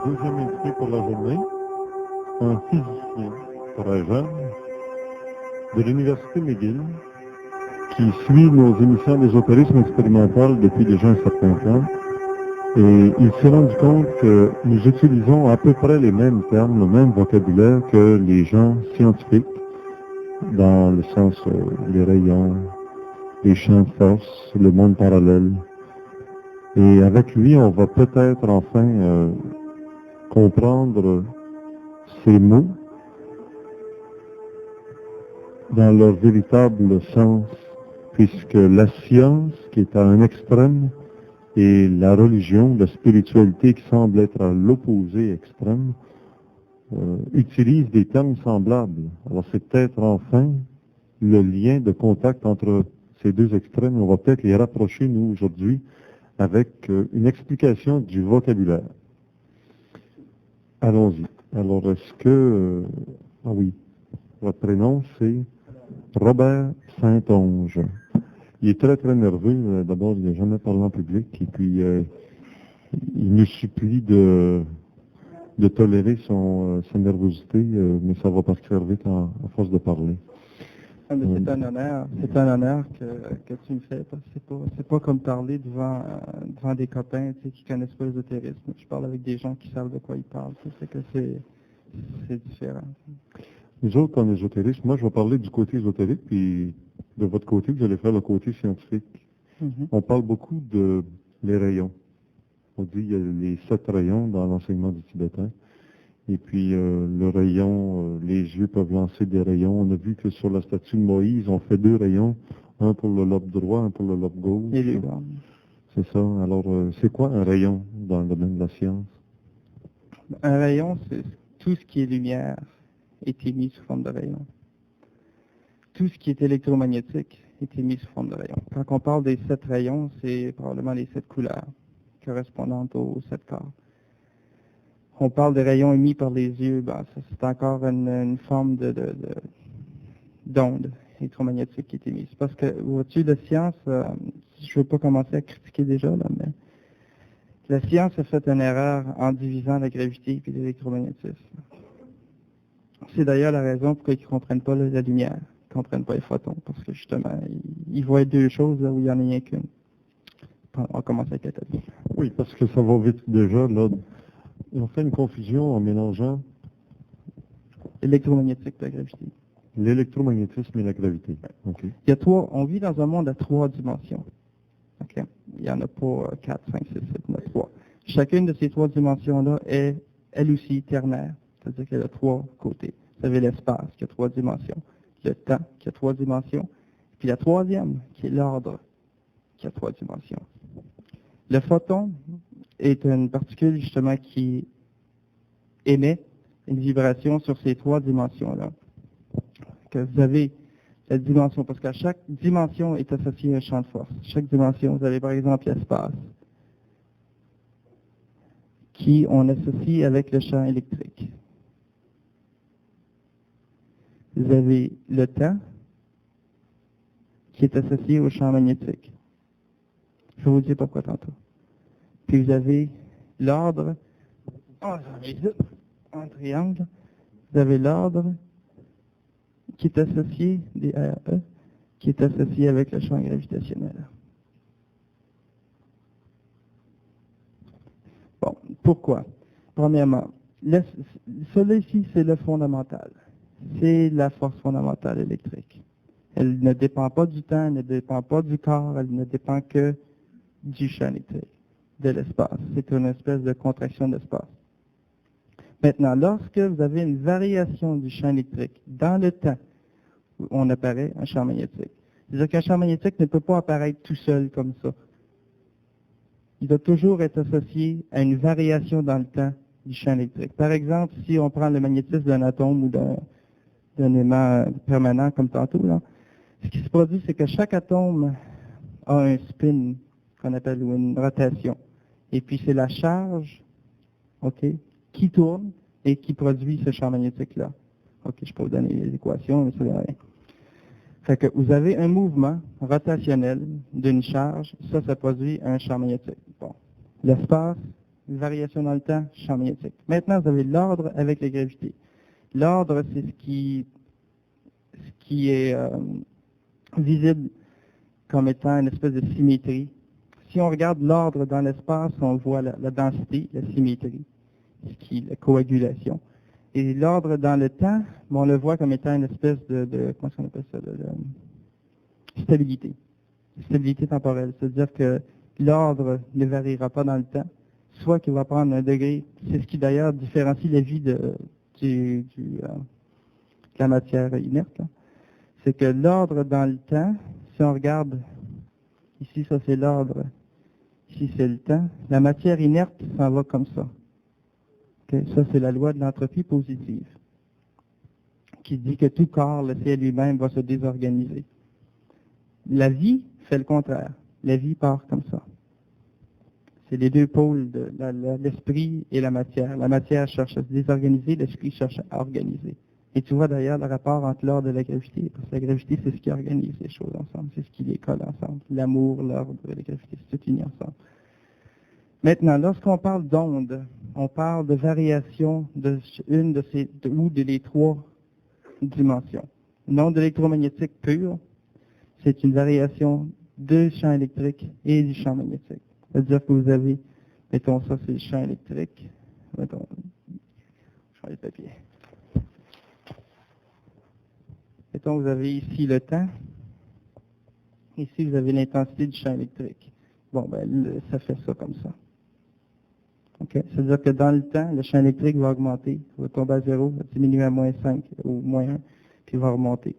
deuxième invité pour la journée, un physicien très jeune de l'Université McGill qui suit nos émissions d'ésotérisme expérimental depuis déjà un certain temps. Et il s'est rendu compte que nous utilisons à peu près les mêmes termes, le même vocabulaire que les gens scientifiques, dans le sens les rayons, les champs de force, le monde parallèle. Et avec lui, on va peut-être enfin comprendre ces mots dans leur véritable sens, puisque la science, qui est à un extrême, et la religion, la spiritualité qui semble être à l'opposé extrême, utilisent des termes semblables. Alors c'est peut-être enfin le lien de contact entre ces deux extrêmes. On va peut-être les rapprocher, nous, aujourd'hui, avec une explication du vocabulaire. Allons-y. Alors, est-ce que... ah oui, votre prénom, c'est Robert Saint-Onge. Il est très, très nerveux. D'abord, il n'a jamais parlé en public. Et puis, il nous supplie de tolérer sa nervosité, mais ça va partir vite à force de parler. Ah, mais c'est un honneur que tu me fais. Parce que c'est pas comme parler devant des copains qui connaissent pas l'ésotérisme. Je parle avec des gens qui savent de quoi ils parlent. C'est que c'est différent. Nous autres, en ésotérisme, moi, je vais parler du côté ésotérique, puis de votre côté, vous allez faire le côté scientifique. Mm-hmm. On parle beaucoup de les rayons. On dit qu'il y a les 7 rayons dans l'enseignement du tibétain. Et puis, le rayon, les yeux peuvent lancer des rayons. On a vu que sur la statue de Moïse, on fait 2 rayons, un pour le lobe droit, un pour le lobe gauche. Et les gars. C'est ça. Alors, c'est quoi un rayon dans le domaine de la science? Un rayon, c'est tout ce qui est lumière est émis sous forme de rayon. Tout ce qui est électromagnétique est émis sous forme de rayon. Quand on parle des 7 rayons, c'est probablement les 7 couleurs correspondantes aux 7 corps. On parle des rayons émis par les yeux, ça, c'est encore une forme d'onde électromagnétique qui est émise. Parce que, vois-tu, la science, je ne veux pas commencer à critiquer déjà, là, mais la science a fait une erreur en divisant la gravité et l'électromagnétisme. C'est d'ailleurs la raison pourquoi ils ne comprennent pas la lumière, ils ne comprennent pas les photons, parce que justement, ils voient 2 choses là où il n'y en a rien qu'une. On va commencer avec la tête. Oui, parce que ça va vite déjà, là. On fait une confusion en mélangeant L'électromagnétique et la gravité. l'électromagnétisme et la gravité. Okay. Il y a 3, on vit dans un monde à 3 dimensions. Okay? Il n'y en a pas 4, 5, 6, 7, 9, 3. Chacune de ces 3 dimensions-là est, elle aussi, ternaire. C'est-à-dire qu'elle a 3 côtés. Vous avez l'espace qui a 3 dimensions, le temps qui a 3 dimensions, puis la troisième qui est l'ordre qui a 3 dimensions. Le photon est une particule justement qui émet une vibration sur ces 3 dimensions-là. Que vous avez la dimension, parce qu'à chaque dimension est associée à un champ de force. Chaque dimension, vous avez par exemple l'espace, qui on associe avec le champ électrique. Vous avez le temps, qui est associé au champ magnétique. Je vais vous dire pourquoi tantôt. Puis vous avez l'ordre, en triangle, vous avez l'ordre qui est associé, des RE, qui est associé avec le champ gravitationnel. Bon, pourquoi? Premièrement, celui-ci, c'est le fondamental. C'est la force fondamentale électrique. Elle ne dépend pas du temps, elle ne dépend pas du corps, elle ne dépend que du champ électrique, de l'espace. C'est une espèce de contraction d'espace. Maintenant, lorsque vous avez une variation du champ électrique dans le temps, on apparaît un champ magnétique. C'est-à-dire qu'un champ magnétique ne peut pas apparaître tout seul comme ça. Il doit toujours être associé à une variation dans le temps du champ électrique. Par exemple, si on prend le magnétisme d'un atome ou d'un aimant permanent comme tantôt, là, ce qui se produit, c'est que chaque atome a un spin qu'on appelle ou une rotation. Et puis c'est la charge, qui tourne et qui produit ce champ magnétique-là. Je peux vous donner les équations, mais ça ne veut rien. Fait que vous avez un mouvement rotationnel d'une charge, ça produit un champ magnétique. Bon. L'espace variation dans le temps, champ magnétique. Maintenant, vous avez l'ordre avec la gravité. L'ordre, c'est ce qui est visible comme étant une espèce de symétrie. Si on regarde l'ordre dans l'espace, on voit la densité, la symétrie, ce qui est la coagulation. Et l'ordre dans le temps, on le voit comme étant une espèce comment on appelle ça, de stabilité. Stabilité temporelle. C'est-à-dire que l'ordre ne variera pas dans le temps, soit qu'il va prendre un degré. C'est ce qui d'ailleurs différencie la vie de la matière inerte. Là. C'est que l'ordre dans le temps, si on regarde, ici ça c'est l'ordre, ici c'est le temps, la matière inerte s'en va comme ça. Okay? Ça c'est la loi de l'entropie positive, qui dit que tout corps, le ciel lui-même, va se désorganiser. La vie fait le contraire. La vie part comme ça. C'est les deux pôles de l'esprit et la matière. La matière cherche à se désorganiser, l'esprit cherche à organiser. Et tu vois d'ailleurs le rapport entre l'ordre et la gravité, parce que la gravité, c'est ce qui organise les choses ensemble, c'est ce qui les colle ensemble. L'amour, l'ordre et la gravité, c'est tout uni ensemble. Maintenant, lorsqu'on parle d'onde, on parle de variation de une de ces ou de les trois dimensions. Une onde électromagnétique pure, c'est une variation du champ électrique et du champ magnétique. C'est-à-dire que vous avez, mettons ça c'est le champ électrique, mettons, je prends le papier. Mettons vous avez ici le temps, ici vous avez l'intensité du champ électrique. Bon, ça fait ça comme ça. Okay? C'est-à-dire que dans le temps, le champ électrique va augmenter, va tomber à 0, va diminuer à moins 5 ou moins 1, puis va remonter.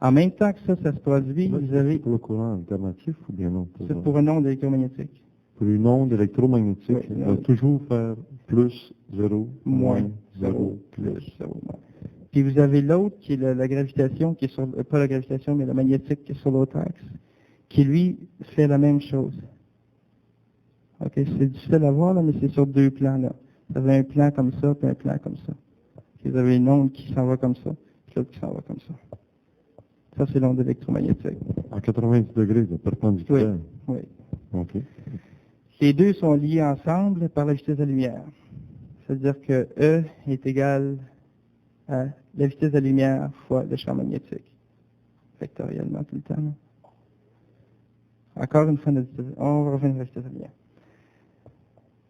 En même temps que ça se produit, vous avez... C'est pour le courant alternatif ou bien non? C'est pour une onde électromagnétique. Pour une onde électromagnétique, Oui, elle va toujours faire plus 0, moins 0, plus 0, moins. Puis vous avez l'autre qui est la gravitation, qui est sur, pas la gravitation, mais la magnétique qui est sur l'autre axe, qui lui fait la même chose. Ok, c'est difficile à voir là, mais c'est sur deux plans là. Vous avez un plan comme ça, puis un plan comme ça. Puis vous avez une onde qui s'en va comme ça, puis l'autre qui s'en va comme ça. Ça, c'est l'onde électromagnétique. À 90 degrés, de perpendiculaire. Oui. OK. Les deux sont liés ensemble par la vitesse de la lumière. C'est-à-dire que E est égal à la vitesse de la lumière fois le champ magnétique. Vectoriellement tout le temps. Là. Encore une fois, on va revenir à la vitesse de la lumière.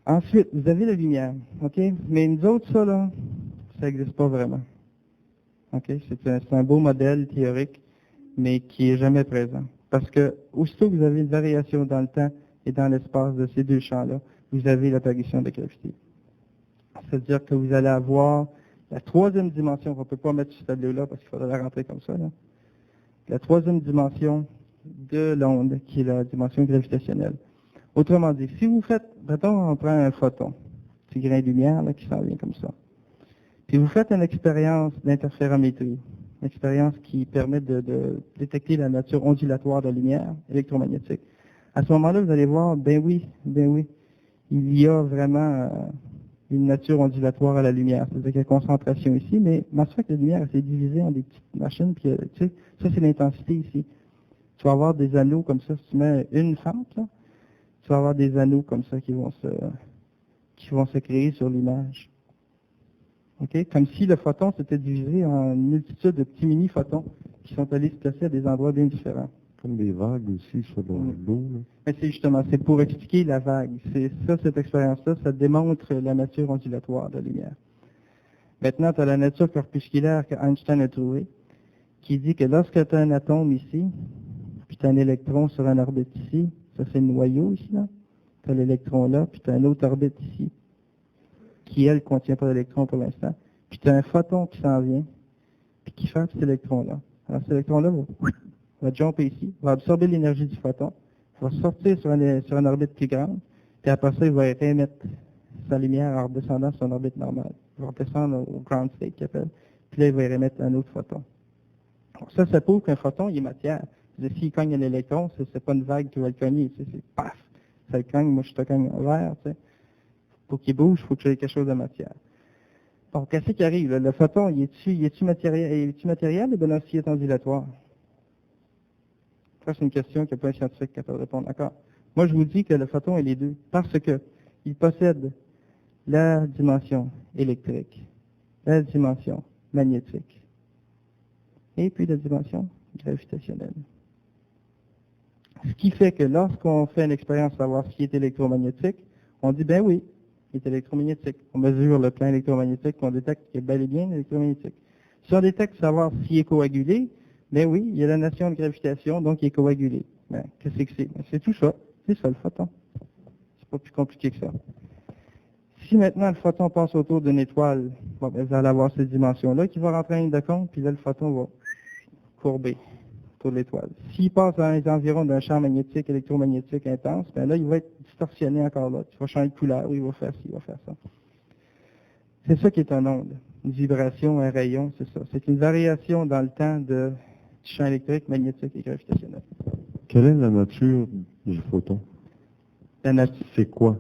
Ensuite, vous avez la lumière. OK? Mais nous autres, ça, là, ça n'existe pas vraiment. OK? C'est un beau modèle théorique, mais qui n'est jamais présent. Parce que, aussitôt que vous avez une variation dans le temps et dans l'espace de ces deux champs-là, vous avez l'apparition de la gravité. C'est-à-dire que vous allez avoir la troisième dimension, qu'on ne peut pas mettre sur ce tableau-là parce qu'il faudrait la rentrer comme ça, là. La troisième dimension de l'onde, qui est la dimension gravitationnelle. Autrement dit, si vous faites, mettons, on prend un photon, petit grain de lumière là, qui s'en vient comme ça. Puis vous faites une expérience d'interférométrie, une expérience qui permet de détecter la nature ondulatoire de la lumière électromagnétique. À ce moment-là, vous allez voir, ben oui, il y a vraiment une nature ondulatoire à la lumière. C'est-à-dire qu'il y a concentration ici, mais ce fait que la lumière s'est divisée en des petites machines, puis tu sais, ça c'est l'intensité ici. Tu vas avoir des anneaux comme ça, si tu mets une fente, là, tu vas avoir des anneaux comme ça qui vont se créer sur l'image. Okay? Comme si le photon s'était divisé en une multitude de petits mini-photons qui sont allés se placer à des endroits bien différents. Comme des vagues aussi sur l'eau. Mais c'est pour expliquer la vague. C'est ça, cette expérience-là, ça démontre la nature ondulatoire de la lumière. Maintenant, tu as la nature corpusculaire que Einstein a trouvée, qui dit que lorsque tu as un atome ici, puis tu as un électron sur une orbite ici, ça c'est le noyau ici, là. Tu as l'électron là, puis tu as une autre orbite ici, qui, elle, ne contient pas d'électron pour l'instant. Puis tu as un photon qui s'en vient, puis qui fait cet électron-là. Alors cet électron-là va jumper ici, va absorber l'énergie du photon, va sortir sur une orbite plus grande, puis après ça, il va réémettre sa lumière en redescendant sur une orbite normale. Il va redescendre au ground state qu'il appelle, puis là, il va réémettre un autre photon. Alors ça prouve qu'un photon, il est matière. S'il cogne un électron, c'est pas une vague qui va le cogner, c'est paf, ça le cogne, moi je te cogne en vert, tu sais. Pour qu'il bouge, il faut que tu aies quelque chose de matière. Donc, qu'est-ce qui arrive? Là? Le photon, il est-tu matériel ou bien s'il est ondulatoire? Ça, c'est une question qu'il n'y a pas un scientifique capable de répondre. D'accord. Moi, je vous dis que le photon est les deux. Parce que Il possède la dimension électrique, la dimension magnétique, et puis la dimension gravitationnelle. Ce qui fait que lorsqu'on fait une expérience pour savoir ce qui est électromagnétique, on dit, ben oui, il est électromagnétique. On mesure le plan électromagnétique, on détecte qu'il est bel et bien électromagnétique. Si on détecte savoir s'il est coagulé, ben oui, il y a la notion de gravitation, donc il est coagulé. Ben, qu'est-ce que c'est? Ben, c'est tout ça. C'est ça le photon. C'est pas plus compliqué que ça. Si maintenant le photon passe autour d'une étoile, bon, ben, vous allez avoir cette dimension-là qui va rentrer en ligne de compte, puis là, le photon va courber autour de l'étoile. S'il passe dans les environs d'un champ magnétique, électromagnétique intense, ben là, il va être distorsionné encore là. Il va changer de couleur, il va faire ci, il va faire ça. C'est ça qui est un onde. Une vibration, un rayon, c'est ça. C'est une variation dans le temps du champ électrique, magnétique et gravitationnel. Quelle est la nature du photon? La nature, C'est quoi?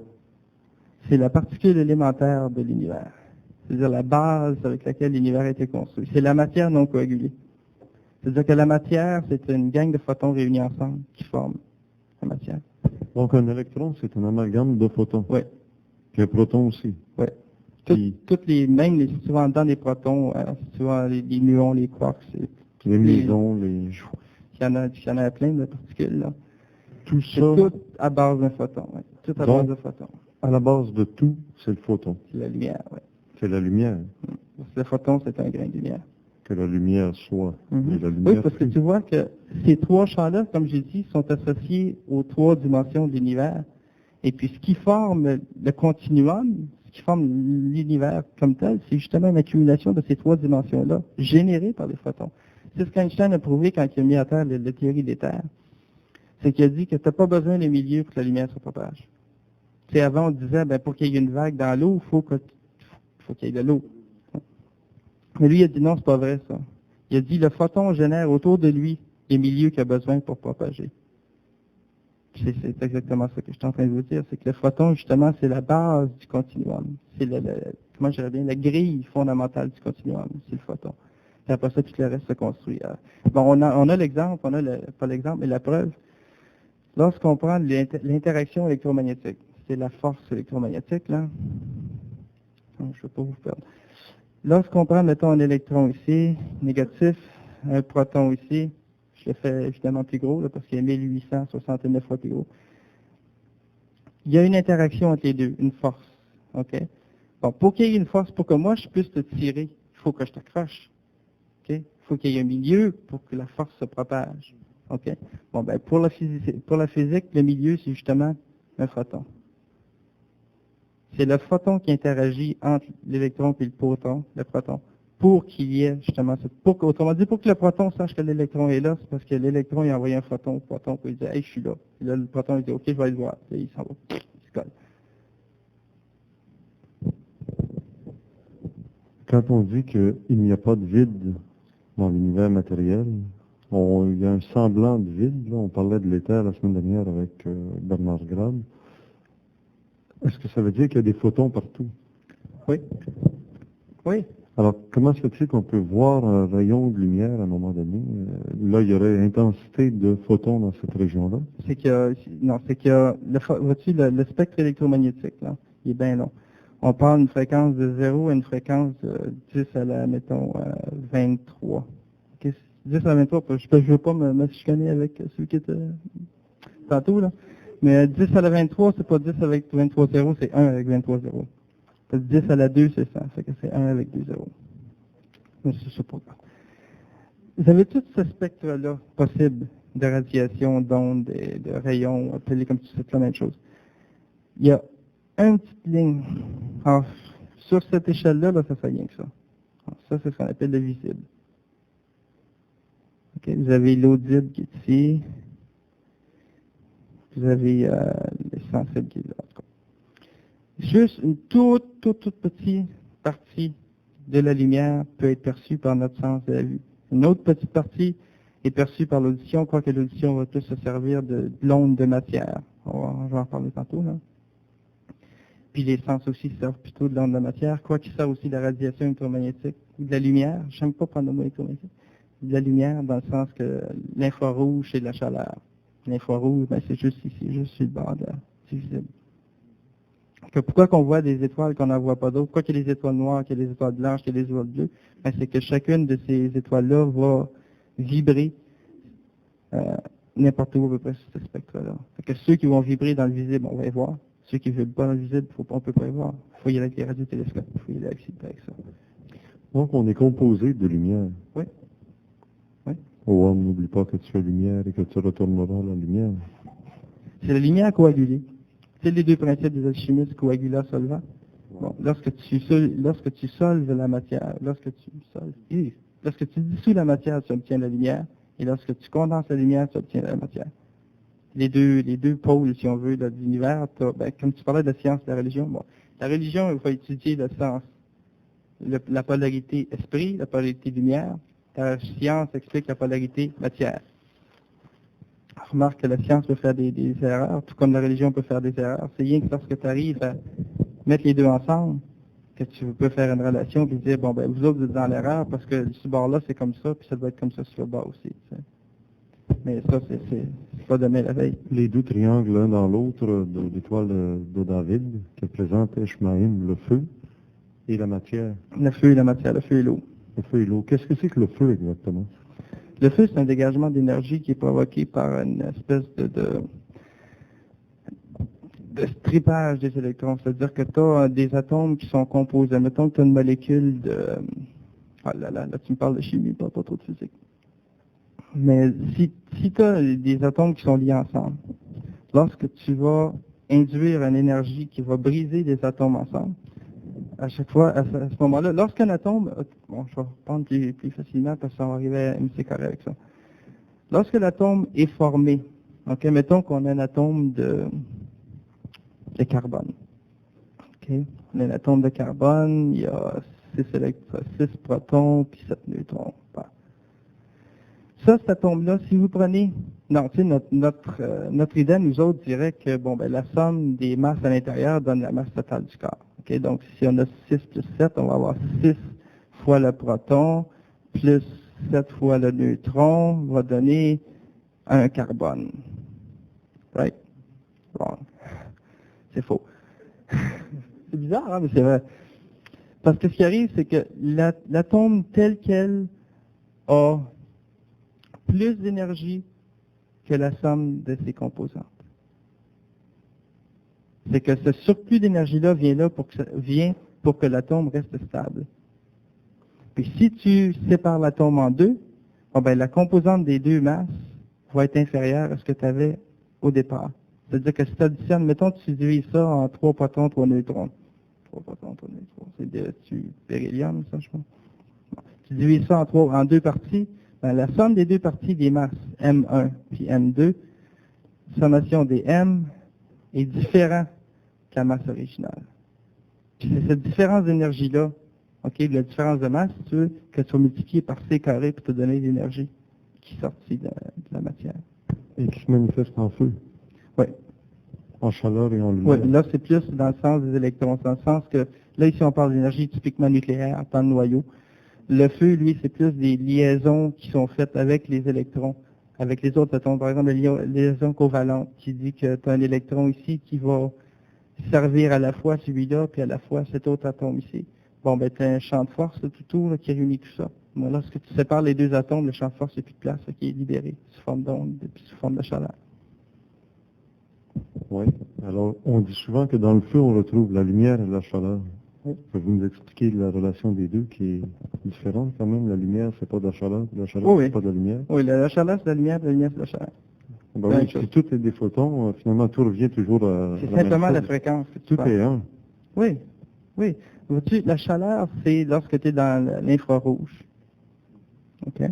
c'est la particule élémentaire de l'univers. C'est-à-dire la base avec laquelle l'univers a été construit. C'est la matière non coagulée. C'est-à-dire que la matière, c'est une gang de photons réunis ensemble qui forment la matière. Donc un électron, c'est un amalgame de photons. Oui, Puis un proton aussi. oui. Puis Souvent dans les protons, souvent les muons, les quarks, les mesons, il y en a plein de particules là. tout C'est ça, tout à base d'un photon, oui. Tout à Donc, base de photons. à la base de tout, c'est le photon. C'est la lumière, oui. C'est la lumière. Le photon, c'est un grain de lumière. Que la lumière soit. Et la Oui, lumière parce que fut. tu vois que ces trois champs-là, comme j'ai dit, sont associés aux trois dimensions de l'univers. Et puis ce qui forme le continuum, ce qui forme l'univers comme tel, c'est justement une accumulation de ces trois dimensions-là, générées par les photons. C'est ce qu'Einstein a prouvé quand il a mis à terre la théorie des terres. C'est qu'il a dit que tu n'as pas besoin de milieu pour que la lumière se propage. Tu sais, avant, on disait, ben, pour qu'il y ait une vague dans l'eau, il faut qu'il y ait de l'eau. Mais lui, il a dit non, c'est pas vrai, ça. Il a dit, le photon génère autour de lui les milieux qu'il a besoin pour propager. C'est exactement ça que je suis en train de vous dire. C'est que le photon, justement, c'est la base du continuum. C'est comment je dirais bien, la grille fondamentale du continuum. C'est le photon. Et après ça, tout le reste se construit. Bon, on a l'exemple, pas l'exemple, mais la preuve. Lorsqu'on prend l'interaction électromagnétique, c'est la force électromagnétique, là. Non, je ne veux pas vous perdre. Lorsqu'on prend, mettons, un électron ici, négatif, un proton ici, je le fais évidemment plus gros, là, parce qu'il est 1869 fois plus gros. Il y a une interaction entre les deux, une force. OK? Bon, pour qu'il y ait une force, pour que moi je puisse te tirer, il faut que je t'accroche. OK? Il faut qu'il y ait un milieu pour que la force se propage. OK? Bon, ben, pour la physique, le milieu, c'est justement un photon. C'est le photon qui interagit entre l'électron et le proton, pour qu'il y ait justement autrement dit, pour que le proton sache que l'électron est là, c'est parce que l'électron il a envoyé un photon au proton pour lui dire hey, je suis là. Et là, le proton il dit OK, je vais aller le voir. Et il s'en va. Il se colle. Quand on dit qu'il n'y a pas de vide dans l'univers matériel, il y a un semblant de vide. Là, on parlait de l'éther la semaine dernière avec Bernard Grab. Est-ce que ça veut dire qu'il y a des photons partout? Oui. Oui. Alors, comment se fait-il qu'on peut voir un rayon de lumière à un moment donné? Là, il y aurait intensité de photons dans cette région-là. C'est que vois-tu, le spectre électromagnétique, là, il est bien long. On parle d'une fréquence de 0 à une fréquence de 10 à la, mettons, 23. Okay? 10 à la 23, je ne veux pas me chicaner avec celui qui était tantôt, là. Mais 10 à la 23, c'est pas 10 avec 23 zéros, c'est 1 avec 23 zéros. 10 à la 2, c'est ça. Ça fait que c'est 1 avec 2 zéros. Mais je sais pas. Vous avez tout ce spectre-là possible de radiation, d'ondes, de rayons, appelés comme tu sais, la même chose. Il y a une petite ligne. Alors, sur cette échelle-là, là, ça fait rien que ça. Alors, ça, c'est ce qu'on appelle le visible. Okay, vous avez l'audible qui est ici. Vous avez les sensibles qui est là. En tout cas. Juste une toute petite partie de la lumière peut être perçue par notre sens de la vue. Une autre petite partie est perçue par l'audition, quoique l'audition va plus se servir de l'onde de matière. Je vais en parler tantôt, là. Puis les sens aussi servent plutôt de l'onde de matière, quoiqu'il servent aussi de la radiation électromagnétique ou de la lumière. Je n'aime pas prendre le mot électromagnétique. De la lumière dans le sens que l'infrarouge, c'est de la chaleur. L'infrarouge, ben, c'est juste ici, juste sur le bord de la, c'est visible. Que pourquoi qu'on voit des étoiles qu'on n'en voit pas d'autres, pourquoi qu'il y a des étoiles noires, qu'il y a des étoiles blanches, qu'il y a des étoiles bleues, ben, c'est que chacune de ces étoiles-là va vibrer n'importe où à peu près sur ce spectre-là. Fait que ceux qui vont vibrer dans le visible, on va les voir. Ceux qui ne vibrent pas dans le visible, on ne peut pas les voir. Il faut y aller avec les radiotélescopes, il faut y aller avec ça. Donc, on est composé de lumière. Oui. Oui. Oh, n'oublie pas que tu es lumière et que tu retourneras la lumière. C'est la lumière coagulée. C'est les deux principes des alchimistes, coagula, solvant. Bon, lorsque tu solves la matière, lorsque tu dissous la matière, tu obtiens la lumière, et lorsque tu condenses la lumière, tu obtiens la matière. Les deux pôles, si on veut, de l'univers, comme tu parlais de la science et de la religion, bon, la religion, il faut étudier le sens, la polarité esprit, la polarité lumière, la science explique la polarité matière. Remarque que la science peut faire des erreurs, tout comme la religion peut faire des erreurs. C'est rien que lorsque tu arrives à mettre les deux ensemble, que tu peux faire une relation et dire, bon, ben, vous autres, vous êtes dans l'erreur parce que ce bord-là, c'est comme ça, puis ça doit être comme ça sur le bord aussi. Tu sais. Mais ça, c'est pas demain la veille. Les deux triangles l'un dans l'autre de l'étoile de David, que présente Eshmaïm, le feu et la matière. Le feu et la matière, le feu et l'eau. Le feu et l'eau. Qu'est-ce que c'est que le feu exactement? Le feu, c'est un dégagement d'énergie qui est provoqué par une espèce de strippage des électrons. C'est-à-dire que tu as des atomes qui sont composés. Mettons que tu as une molécule de... Ah là, tu me parles de chimie, pas trop de physique. Mais si tu as des atomes qui sont liés ensemble, lorsque tu vas induire une énergie qui va briser les atomes ensemble, à chaque fois, à ce moment-là, lorsqu'un atome, bon, je vais reprendre plus facilement parce qu'on va arriver à MC carré avec ça. Lorsque l'atome est formé, ok, mettons qu'on a un atome de carbone. Ok, on a un atome de carbone, il y a 6 protons puis 7 neutrons. Ça, cet atome-là, si vous prenez, non, tu sais, notre idée, nous autres, dirait que bon, ben, la somme des masses à l'intérieur donne la masse totale du corps. Okay? Donc, si on a 6 plus 7, on va avoir 6 fois le proton, plus 7 fois le neutron, va donner un carbone. Right? Wrong. C'est faux. C'est bizarre, hein, mais c'est vrai. Parce que ce qui arrive, c'est que l'atome tel quel a plus d'énergie que la somme de ses composantes. C'est que ce surplus d'énergie-là vient pour que l'atome reste stable. Puis si tu sépares l'atome en deux, bon ben, la composante des deux masses va être inférieure à ce que tu avais au départ. C'est-à-dire que si tu additionnes, mettons tu divises ça en 3 protons, 3 neutrons. 3 protons, 3 neutrons. C'est du beryllium, ça, je pense. Bon. Tu divises ça en deux parties. Ben, la somme des deux parties des masses M1 puis M2, sommation des M est différente que la masse originale. Puis c'est cette différence d'énergie-là, okay, la différence de masse, si tu veux, que tu vas multiplier par C carré pour te donner l'énergie qui est sortie de la matière. Et qui se manifeste en feu. Oui. En chaleur et en lumière. Oui, là c'est plus dans le sens des électrons, dans le sens que, là ici on parle d'énergie typiquement nucléaire, dans le noyau. Le feu, lui, c'est plus des liaisons qui sont faites avec les électrons, avec les autres atomes. Par exemple, la liaison covalente qui dit que tu as un électron ici qui va servir à la fois celui-là, puis à la fois cet autre atome ici. Bon, ben, tu as un champ de force tout autour là, qui réunit tout ça. Bon, lorsque tu sépares les deux atomes, le champ de force, il n'y a plus de place, qui est libéré sous forme d'onde, puis sous forme de chaleur. Oui. Alors, on dit souvent que dans le feu, on retrouve la lumière et la chaleur. Oui. Pouvez-vous nous expliquer la relation des deux qui est différente quand même? La lumière, c'est pas de la chaleur Oui. c'est pas de la lumière. Oui, la chaleur, c'est la lumière c'est la chaleur. Ben oui, si tout est des photons, finalement, tout revient toujours à C'est la simplement même la chose. fréquence que tu Tout parles. est un. Oui, oui. Vois-tu, la chaleur, c'est lorsque tu es dans l'infrarouge. OK?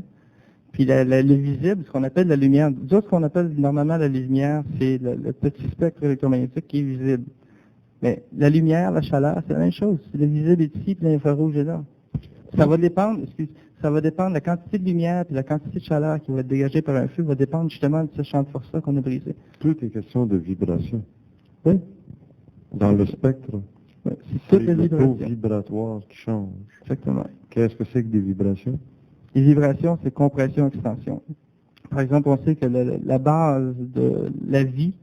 Puis le visible, ce qu'on appelle la lumière, ce qu'on appelle normalement la lumière, c'est le petit spectre électromagnétique qui est visible. Mais la lumière, la chaleur, c'est la même chose. Le visible est ici, puis l'infrarouge est là. Ça va dépendre, de la quantité de lumière et la quantité de chaleur qui va être dégagée par un feu va dépendre justement de ce champ de force-là qu'on a brisé. Tout est question de vibration. Oui. Dans le spectre, Oui. C'est c'est toutes les le taux vibrations. vibratoire qui change. Exactement. Qu'est-ce que c'est que des vibrations? Les vibrations, c'est compression, extension. Par exemple, on sait que la base de la vie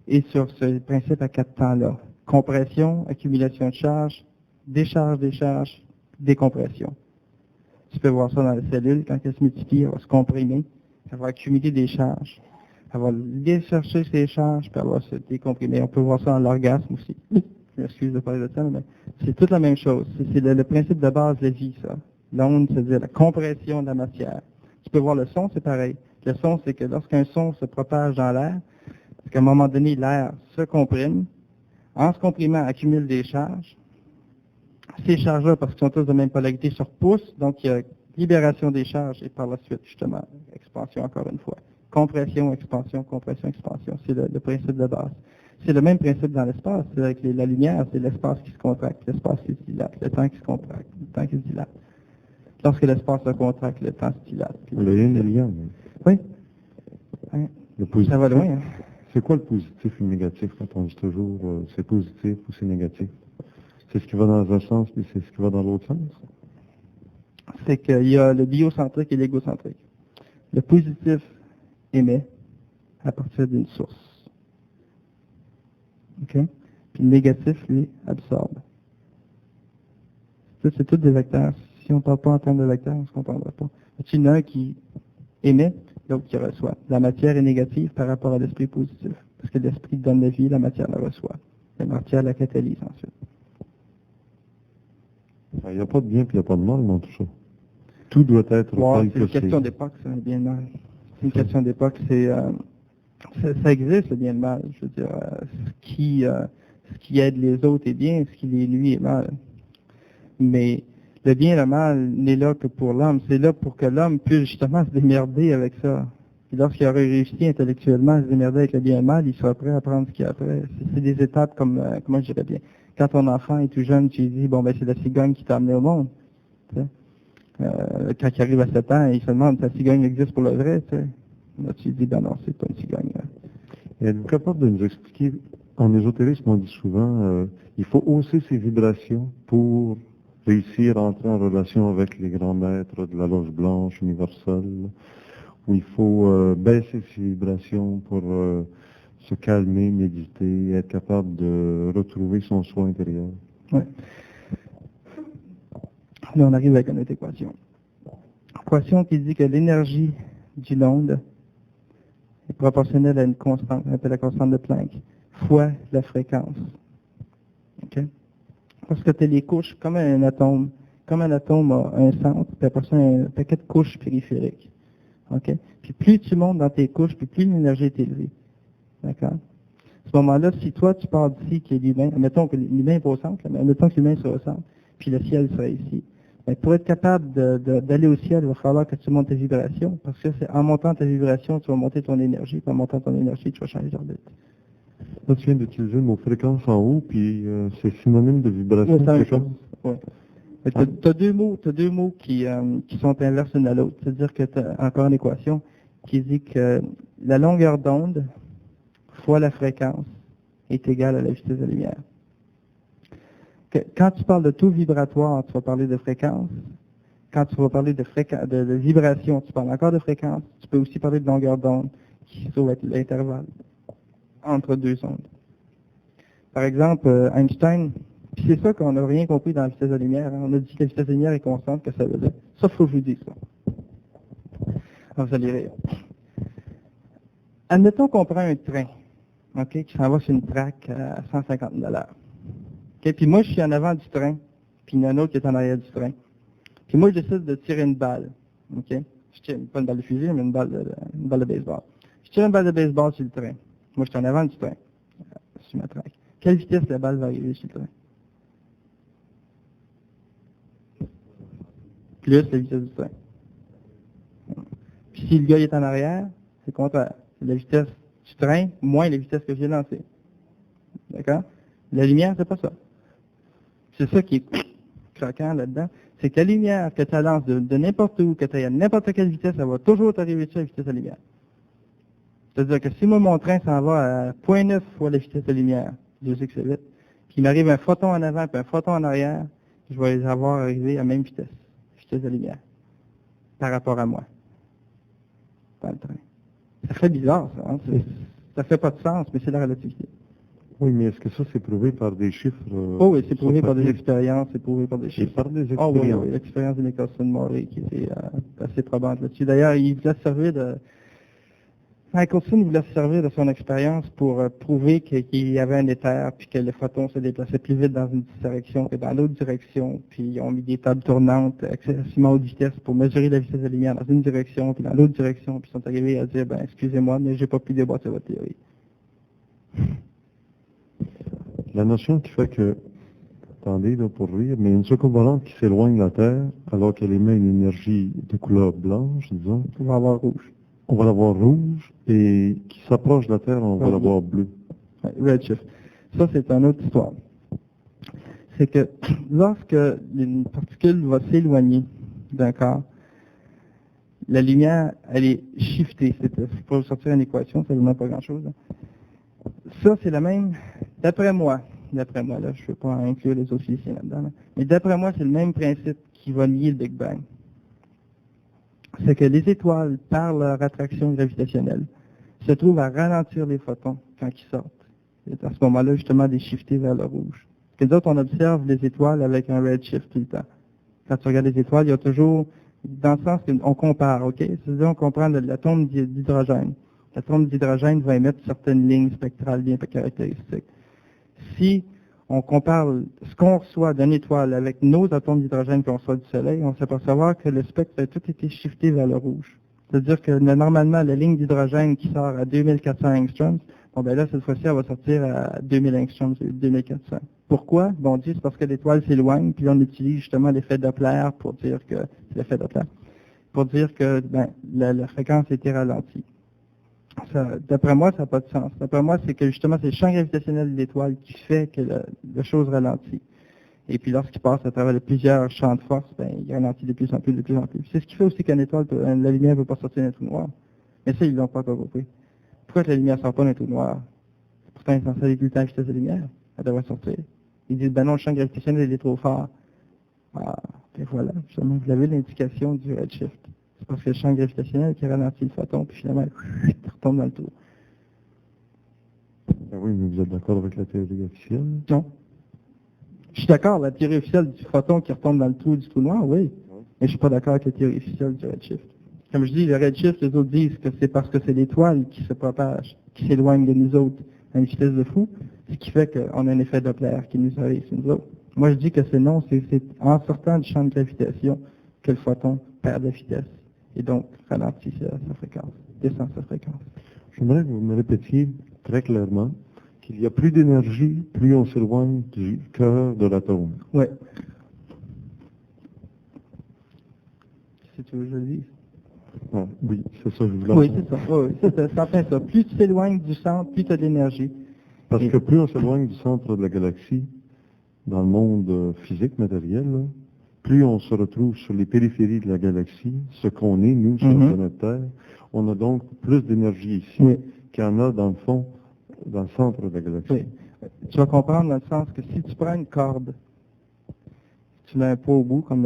est sur ce principe à 4 temps-là. compression, accumulation de charge, décharge, décompression. Tu peux voir ça dans la cellule, quand elle se multiplie, elle va se comprimer, elle va accumuler des charges, elle va aller chercher ses charges, puis elle va se décomprimer. On peut voir ça dans l'orgasme aussi. Je m'excuse de parler de ça, mais c'est toute la même chose. C'est le principe de base de la vie, ça. L'onde, c'est-à-dire la compression de la matière. Tu peux voir le son, c'est pareil. Le son, c'est que lorsqu'un son se propage dans l'air, parce qu'à un moment donné, l'air se comprime. En se comprimant, accumule des charges. Ces charges-là, parce qu'ils sont tous de même polarité, se repoussent. Donc, il y a libération des charges et par la suite, justement, expansion encore une fois. Compression, expansion, expansion. C'est le principe de base. C'est le même principe dans l'espace. C'est avec la lumière, c'est l'espace qui se contracte, l'espace qui se dilate, le temps qui se contracte, le temps qui se dilate. Lorsque l'espace se contracte, le temps se dilate. Le yin et le yang. Oui. Hein? Le positif. Ça va loin, hein? C'est quoi le positif et le négatif quand on dit toujours c'est positif ou c'est négatif? C'est ce qui va dans un sens, puis c'est ce qui va dans l'autre sens? C'est qu'il y a le biocentrique et l'égocentrique. Le positif émet à partir d'une source. OK? Puis le négatif, lui, absorbe. Ça, c'est tous des vecteurs. Si on ne parle pas en termes de vecteurs, on ne se comprendra pas. Il y en a un qui émet, l'autre qui reçoit. La matière est négative par rapport à l'esprit positif. Parce que l'esprit donne la vie, la matière la reçoit. La matière la catalyse ensuite. Il n'y a pas de bien et il n'y a pas de mal dans tout ça. Tout doit être tel c'est que une question d'époque, ça, le bien et le mal. C'est une question d'époque. Ça existe, le bien et le mal. Je veux dire, ce qui aide les autres est bien, ce qui les nuit est mal. Mais le bien et le mal n'est là que pour l'homme. C'est là pour que l'homme puisse justement se démerder avec ça. Et lorsqu'il aurait réussi intellectuellement à se démerder avec le bien et le mal, il sera prêt à prendre ce qu'il y a après. C'est des étapes comme, comment je dirais bien. Quand ton enfant est tout jeune, tu lui dis, bon, ben, c'est la cigogne qui t'a amené au monde. Tu sais. Quand il arrive à 7 ans, il se demande si la cigogne existe pour le vrai. Tu sais. Là, tu lui dis, ben non, c'est pas une cigogne. Et êtes-vous capable de nous expliquer, en ésotérisme, on dit souvent, il faut hausser ses vibrations pour réussir à entrer en relation avec les grands maîtres de la loge blanche universelle, où il faut baisser ses vibrations pour se calmer, méditer, être capable de retrouver son soi intérieur. Ouais. Là, on arrive avec une autre équation. Équation qui dit que l'énergie d'une onde est proportionnelle à une constante, on appelle la constante de Planck, fois la fréquence. OK? Parce que tu as les couches, comme un atome a un centre, puis après ça, un paquet de couches périphériques. OK? Puis plus tu montes dans tes couches, puis plus l'énergie est élevée. D'accord? À ce moment-là, si toi, tu pars d'ici, qui est l'humain, admettons que l'humain est au centre, mais admettons que l'humain soit au centre, puis le ciel serait ici. Mais pour être capable d'aller au ciel, il va falloir que tu montes tes vibrations, parce que c'est en montant ta vibration, tu vas monter ton énergie, puis en montant ton énergie, tu vas changer d'orbite. Là, tu viens d'utiliser le mot fréquence en haut, puis c'est synonyme de vibration. Oui, c'est la même fréquence. chose. Ouais. Tu as deux mots qui sont inverses l'une à l'autre. C'est-à-dire que tu as encore une équation qui dit que la longueur d'onde fois la fréquence est égale à la vitesse de la lumière. Quand tu parles de taux vibratoire, tu vas parler de fréquence. Quand tu vas parler de vibration, tu parles encore de fréquence. Tu peux aussi parler de longueur d'onde, qui se trouve être l'intervalle entre deux ondes. Par exemple, Einstein, puis c'est ça qu'on n'a rien compris dans la vitesse de la lumière. Hein. On a dit que la vitesse de la lumière est constante, que ça veut dire. Ça, il faut que je vous dise ça. Alors, vous allez rire. Admettons qu'on prend un train, OK, qui s'en va sur une track à 150 $. OK, puis moi, je suis en avant du train, puis il y en a un autre qui est en arrière du train. Puis moi, je décide de tirer une balle. OK? Je tire pas une balle de fusil, mais une balle de baseball. Je tire une balle de baseball sur le train. Moi, je suis en avant du train, sur ma track. Quelle vitesse la balle va arriver sur le train? Plus la vitesse du train. Puis si le gars est en arrière, c'est le contraire. C'est la vitesse du train moins la vitesse que j'ai lancée. D'accord? La lumière, c'est pas ça. C'est ça qui est craquant là-dedans. C'est que la lumière que tu lances de n'importe où, que tu ailles à n'importe quelle vitesse, elle va toujours t'arriver dessus à la vitesse de la lumière. C'est-à-dire que si moi, mon train s'en va à 0.9 fois la vitesse de la lumière, je sais que c'est vite, puis il m'arrive un photon en avant et un photon en arrière, je vais les avoir arrivés à la même vitesse de la lumière, par rapport à moi, dans le train. Ça fait bizarre, ça. Hein? Ça fait pas de sens, mais c'est la relativité. Oui, mais est-ce que ça, c'est prouvé par des chiffres Oh oui, c'est prouvé sur par des papier? expériences, c'est prouvé par des Et chiffres. par des Oh oui, expériences. oui, l'expérience de Nicholson Morley qui était assez probante là-dessus. D'ailleurs, il voulait se servir de... Nicholson voulait se servir de son expérience pour prouver qu'il y avait un éther, puis que le photon se déplaçait plus vite dans une direction que dans l'autre direction, puis ils ont mis des tables tournantes excessivement haute vitesse pour mesurer la vitesse de la lumière dans une direction, puis dans l'autre direction, puis ils sont arrivés à dire, ben excusez-moi, mais j'ai pas pu débattre votre théorie. La notion qui fait que, attendez là, pour rire, mais une circonvolante qui s'éloigne de la Terre, alors qu'elle émet une énergie de couleur blanche, disons, On va avoir rouge. on va la voir rouge, et qui s'approche de la Terre, on va Ouais. la voir bleue. Ouais, redshift. Ça, c'est une autre histoire. C'est que lorsque une particule va s'éloigner d'un corps, la lumière, elle est shiftée. Pour vous sortir une équation, ça ne donne pas grand-chose. Hein. Ça, c'est la même, d'après moi, là, je ne veux pas inclure les autres physiciens là-dedans, là, mais d'après moi, c'est le même principe qui va nier le Big Bang. C'est que les étoiles, par leur attraction gravitationnelle, se trouvent à ralentir les photons quand ils sortent. Et à ce moment-là, justement, les shifter vers le rouge. Que d'autres, on observe les étoiles avec un redshift tout le temps. Quand tu regardes les étoiles, il y a toujours, dans le sens qu'on compare, OK? C'est-à-dire, on comprend l'atome d'hydrogène. L'atome d'hydrogène va émettre certaines lignes spectrales bien caractéristiques. Si on compare ce qu'on reçoit d'une étoile avec nos atomes d'hydrogène qu'on reçoit du Soleil, on s'aperçoit que le spectre a tout été shifté vers le rouge. C'est-à-dire que normalement, la ligne d'hydrogène qui sort à 2400 angstroms, bon ben là, cette fois-ci, elle va sortir à 2000 angstroms, 2400. Pourquoi? Bon, on dit c'est parce que l'étoile s'éloigne, puis on utilise justement l'effet Doppler pour dire que, c'est l'effet Doppler, pour dire que ben, la fréquence a été ralentie. D'après moi, ça n'a pas de sens. D'après moi, c'est que justement, c'est le champ gravitationnel de l'étoile qui fait que la chose ralentit. Et puis lorsqu'il passe à travers plusieurs champs de force, ben, il ralentit de plus en plus, de plus en plus. C'est ce qui fait aussi qu'une étoile, la lumière ne peut pas sortir d'un trou noir. Mais ça, ils ne l'ont pas encore compris. Pourquoi que la lumière ne sort pas d'un trou noir? Pourtant, elle est censée aller tout le temps à la vitesse de la lumière. Elle devrait sortir. Ils disent, ben non, le champ gravitationnel il est trop fort. Ah, ben voilà, justement, vous avez l'indication du redshift. C'est parce que le champ gravitationnel qui ralentit le photon, puis finalement, il retombe dans le trou. Ben oui, mais vous êtes d'accord avec la théorie officielle? Non. Je suis d'accord, la théorie officielle du photon qui retombe dans le trou du trou noir, oui. Mais je suis pas d'accord avec la théorie officielle du redshift. Comme je dis, le redshift, les autres disent que c'est parce que c'est l'étoile qui se propage, qui s'éloigne de nous autres à une vitesse de fou, ce qui fait qu'on a un effet Doppler qui nous arrive sur nous autres. Moi, je dis que c'est non, c'est en sortant du champ de gravitation que le photon perd de vitesse et donc ralentit sa fréquence, descend sa fréquence. J'aimerais que vous me répétiez très clairement qu'il y a plus d'énergie, plus on s'éloigne du cœur de l'atome. Oui. Si tu veux que je le dise. Ah, oui, c'est ça que je voulais Oui, entendre. c'est ça. Oui, c'est en plein ça. Plus tu s'éloignes du centre, plus tu as d'énergie. Parce que plus on s'éloigne du centre de la galaxie, dans le monde physique, matériel, là, plus on se retrouve sur les périphéries de la galaxie, ce qu'on est, nous, sur la planète Terre, on a donc plus d'énergie ici qu'il y en a, dans le fond, dans le centre de la galaxie. Oui. Tu vas comprendre dans le sens que si tu prends une corde, tu mets un pot au bout, comme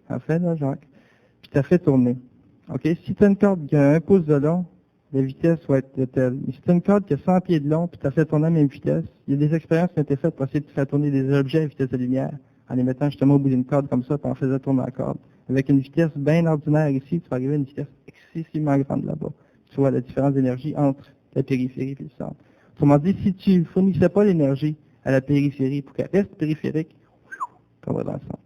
a fait là, Jacques, puis tu as fait tourner. OK? Si tu as une corde qui a 1 pouce de long, la vitesse va être de telle. Mais si tu as une corde qui a 100 pieds de long, puis tu as fait tourner à la même vitesse, il y a des expériences qui ont été faites pour essayer de faire tourner des objets à vitesse de lumière, en les mettant justement au bout d'une corde comme ça, puis en faisant tourner la corde. Avec une vitesse bien ordinaire ici, tu vas arriver à une vitesse excessivement grande là-bas. Tu vois la différence d'énergie entre la périphérie et le centre. Autrement dit, si tu ne fournissais pas l'énergie à la périphérie pour qu'elle reste périphérique, tu vas dans le centre.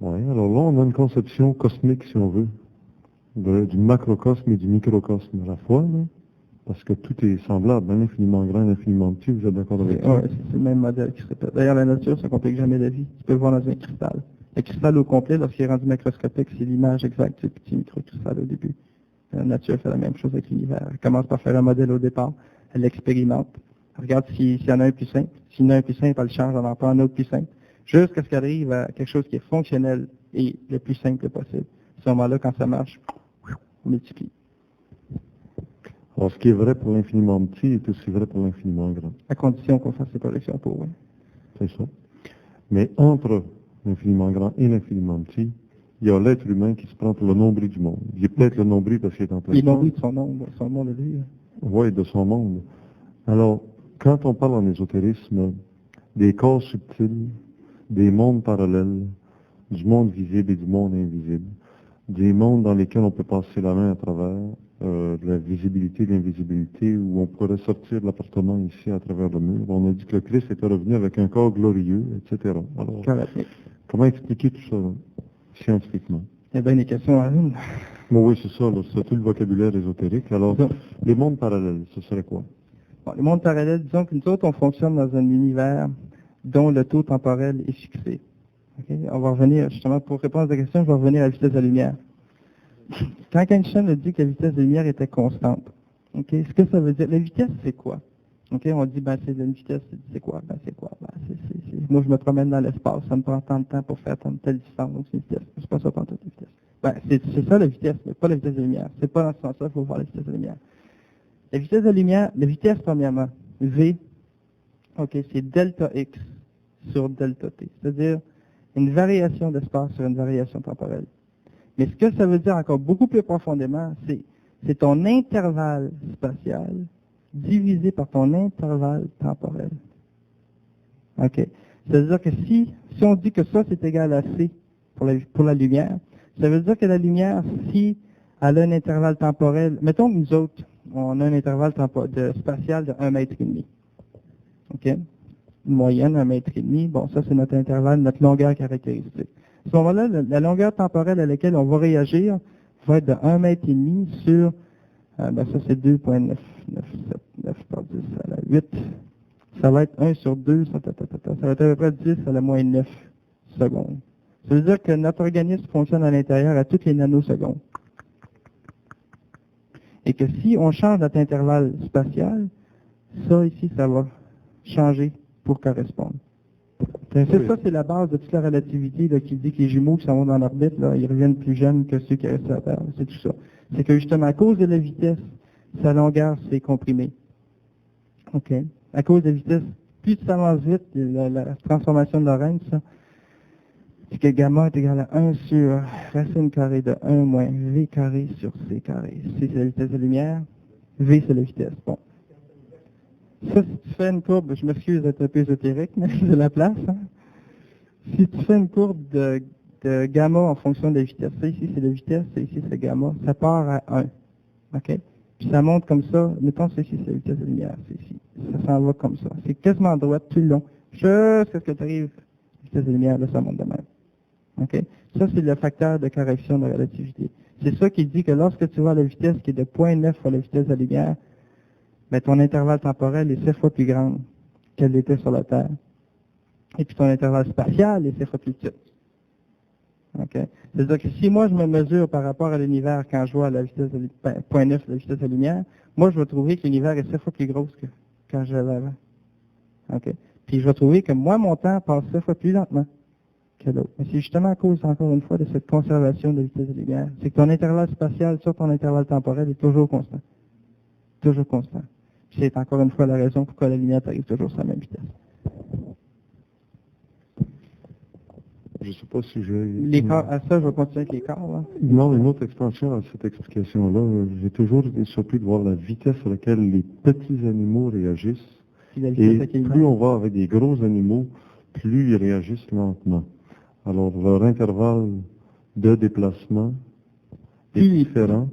Oui, alors là, on a une conception cosmique, si on veut, du macrocosme et du microcosme à la fois, là, parce que tout est semblable, l'infiniment grand, l'infiniment petit, vous êtes d'accord avec ça? Oui, c'est le même modèle qui se répète. D'ailleurs, la nature, ça ne complique jamais la vie. Tu peux le voir dans un cristal. Le cristal au complet, lorsqu'il est rendu macroscopique, c'est l'image exacte du petit microcristal au début. La nature fait la même chose avec l'univers. Elle commence par faire un modèle au départ, elle l'expérimente, elle regarde s'il y en a un plus simple. S'il y en a un plus simple, elle le change, elle en prend un autre plus simple, jusqu'à ce qu'elle arrive à quelque chose qui est fonctionnel et le plus simple possible. À ce moment-là, quand ça marche, on multiplie. Alors, ce qui est vrai pour l'infiniment petit est aussi vrai pour l'infiniment grand. À condition qu'on fasse les corrections pour, oui. C'est ça. Mais entre l'infiniment grand et l'infiniment petit, il y a l'être humain qui se prend pour le nombril du monde. Il est peut-être le nombril parce qu'il est en plein Il est centre. nombril de son nom de lui. Oui, de son monde. Alors, quand on parle en ésotérisme, des corps subtils, des mondes parallèles, du monde visible et du monde invisible, des mondes dans lesquels on peut passer la main à travers, de la visibilité, de l'invisibilité, où on pourrait sortir de l'appartement ici à travers le mur. On a dit que le Christ était revenu avec un corps glorieux, etc. Alors, Correct. comment expliquer tout ça scientifiquement? Il y a bien des questions à une. Bon, oui, c'est ça, là, c'est tout le vocabulaire ésotérique. Alors, Donc, les mondes parallèles, ce serait quoi? bon, le monde parallèle, disons que nous autres, on fonctionne dans un univers dont le taux temporel est fixé. Ok? On va revenir, justement, pour répondre à la question, je vais revenir à la vitesse de la lumière. Quand Einstein a dit que la vitesse de la lumière était constante, ok, ce que ça veut dire, la vitesse, c'est quoi? Ok, on dit, ben, c'est une vitesse, c'est quoi? Ben, c'est quoi? Ben, moi, je me promène dans l'espace, ça me prend tant de temps pour faire telle distance, donc c'est une vitesse. C'est pas ça, tant de vitesse. Ben, c'est ça la vitesse, mais pas la vitesse de la lumière. C'est pas dans ce sens-là qu'il faut voir la vitesse de la lumière. La vitesse de la lumière, la vitesse, premièrement, V, ok, c'est delta X sur delta T. C'est-à-dire une variation d'espace sur une variation temporelle. Mais ce que ça veut dire encore beaucoup plus profondément, c'est ton intervalle spatial divisé par ton intervalle temporel. OK? C'est-à-dire que si on dit que ça, c'est égal à C pour la lumière, ça veut dire que la lumière, si elle a un intervalle temporel, mettons que nous autres, on a un intervalle spatial de 1,5 mètre. OK? Une moyenne, 1,5 mètre. Bon, ça, c'est notre intervalle, notre longueur caractéristique. À ce moment-là, la longueur temporelle à laquelle on va réagir va être de 1,5 mètre sur, ben ça c'est 2,979 par 10 à la 8. Ça va être 1 sur 2, ça va être à peu près 10 à la moins 9 secondes. Ça veut dire que notre organisme fonctionne à l'intérieur à toutes les nanosecondes. Et que si on change notre intervalle spatial, ça ici, ça va changer pour correspondre. Ça, c'est la base de toute la relativité là, qui dit que les jumeaux qui s'en vont dans l'orbite, là, ils reviennent plus jeunes que ceux qui restent à la Terre. C'est tout ça. C'est que justement, à cause de la vitesse, sa longueur s'est comprimée. OK? À cause de la vitesse, plus tu avances vite, la transformation de Lorentz, ça, c'est que gamma est égal à 1 sur racine carrée de 1 moins V carré sur C carré. C, c'est la vitesse de la lumière. V, c'est la vitesse. Bon. Ça, si tu fais une courbe, je m'excuse d'être un peu ésotérique, mais c'est la place. Hein? Si tu fais une courbe de gamma en fonction de la vitesse, ça ici c'est la vitesse, ça ici c'est gamma, ça part à 1. OK? Puis ça monte comme ça, mettons ça ici c'est la vitesse de lumière, c'est ici. Ça s'en va comme ça. C'est quasiment droit tout le long. Jusqu'à ce que tu arrives à la vitesse de lumière, là ça monte de même. OK? Ça c'est le facteur de correction de relativité. C'est ça qui dit que lorsque tu vois la vitesse qui est de 0,9 fois la vitesse de la lumière, mais ton intervalle temporel est 7 fois plus grand qu'elle l'était sur la Terre. Et puis ton intervalle spatial est 7 fois plus petit. OK? C'est-à-dire que si moi je me mesure par rapport à l'univers quand je vois la vitesse de 0,9 la vitesse de la lumière, moi je vais trouver que l'univers est 7 fois plus gros que quand je l'avais avant. OK? Puis je vais trouver que moi mon temps passe 7 fois plus lentement que l'autre. Mais c'est justement à cause, encore une fois, de cette conservation de la vitesse de la lumière. C'est que ton intervalle spatial sur ton intervalle temporel est toujours constant. Toujours constant. C'est encore une fois la raison pourquoi la lumière arrive toujours sur la même vitesse. Je ne sais pas si j'ai... L'écart, à ça, je vais continuer avec l'écart. Là. Non, une autre extension à cette explication-là, j'ai toujours été surpris de voir la vitesse à laquelle les petits animaux réagissent. Et plus on va avec des gros animaux, plus ils réagissent lentement. Alors, leur intervalle de déplacement est différent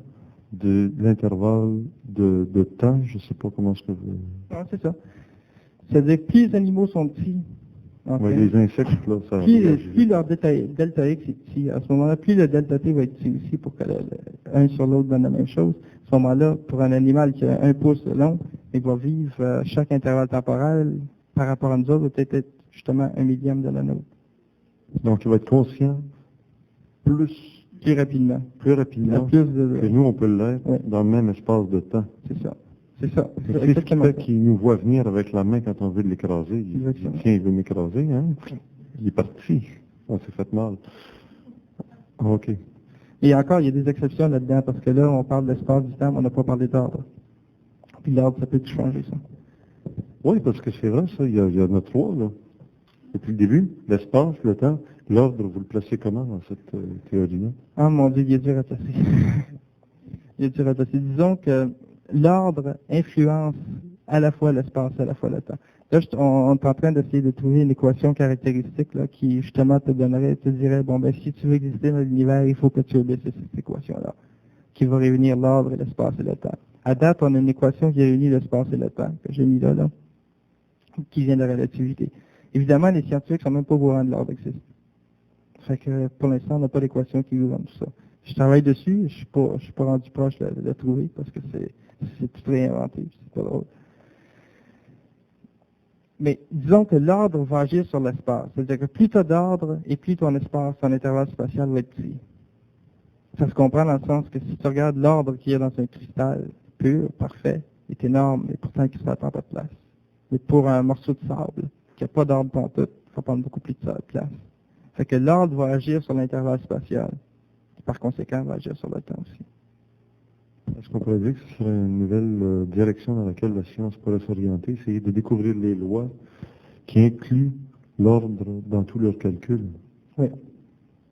de l'intervalle de temps, je ne sais pas comment est-ce que vous... Ah, c'est ça. C'est-à-dire que plus les animaux sont petits, okay. Les insectes, là, ça plus leur delta X est petit. À ce moment-là, plus le delta T va être petit aussi pour que un sur l'autre donne la même chose. À ce moment-là, pour un animal qui a 1 pouce de long, il va vivre chaque intervalle temporel par rapport à nous autres, peut-être être justement 1 millième de la nôtre. Donc, il va être conscient plus rapidement que nous, on peut l'être dans le même espace de temps. C'est ça. C'est ça. C'est ce qui fait qu'il nous voit venir avec la main quand on veut l'écraser. Tiens, il veut m'écraser, hein? Il est parti. On s'est fait mal. OK. Et encore, il y a des exceptions là-dedans, parce que là, on parle de l'espace, du temps, on n'a pas parlé d'ordre. Puis l'ordre, ça peut tout changer, ça. Oui, parce que c'est vrai, ça, il y en a 3, là. Depuis le début, l'espace, le temps, l'ordre, vous le placez comment dans cette théorie-là? Ah, mon Dieu, il est dur à placer. Il est dur à placer. Disons que l'ordre influence à la fois l'espace, à la fois le temps. Là, on est en train d'essayer de trouver une équation caractéristique là, qui, justement, te dirait, bon, ben, si tu veux exister dans l'univers, il faut que tu obéisses à cette équation-là, qui va réunir l'ordre, l'espace et le temps. À date, on a une équation qui réunit l'espace et le temps, que j'ai mis là, qui vient de la relativité. Évidemment, les scientifiques sont même pas au courant de l'ordre existe. Fait que, pour l'instant, on n'a pas d'équation qui nous donne tout ça. Je travaille dessus, je suis pas rendu proche de la trouver, parce que c'est tout réinventé, c'est pas drôle. Mais disons que l'ordre va agir sur l'espace. C'est-à-dire que plus tu as d'ordre et plus ton espace, ton intervalle spatial va être petit. Ça se comprend dans le sens que si tu regardes l'ordre qu'il y a dans un cristal pur, parfait, est énorme, mais pourtant le cristal ne prend pas de place. Mais pour un morceau de sable, qui n'a pas d'ordre pantoute, il faut prendre beaucoup plus de place. Fait que l'ordre va agir sur l'intervalle spatial. Et par conséquent, va agir sur le temps aussi. Est-ce qu'on pourrait dire que ce serait une nouvelle direction dans laquelle la science pourrait s'orienter, essayer de découvrir les lois qui incluent l'ordre dans tous leurs calculs? Oui.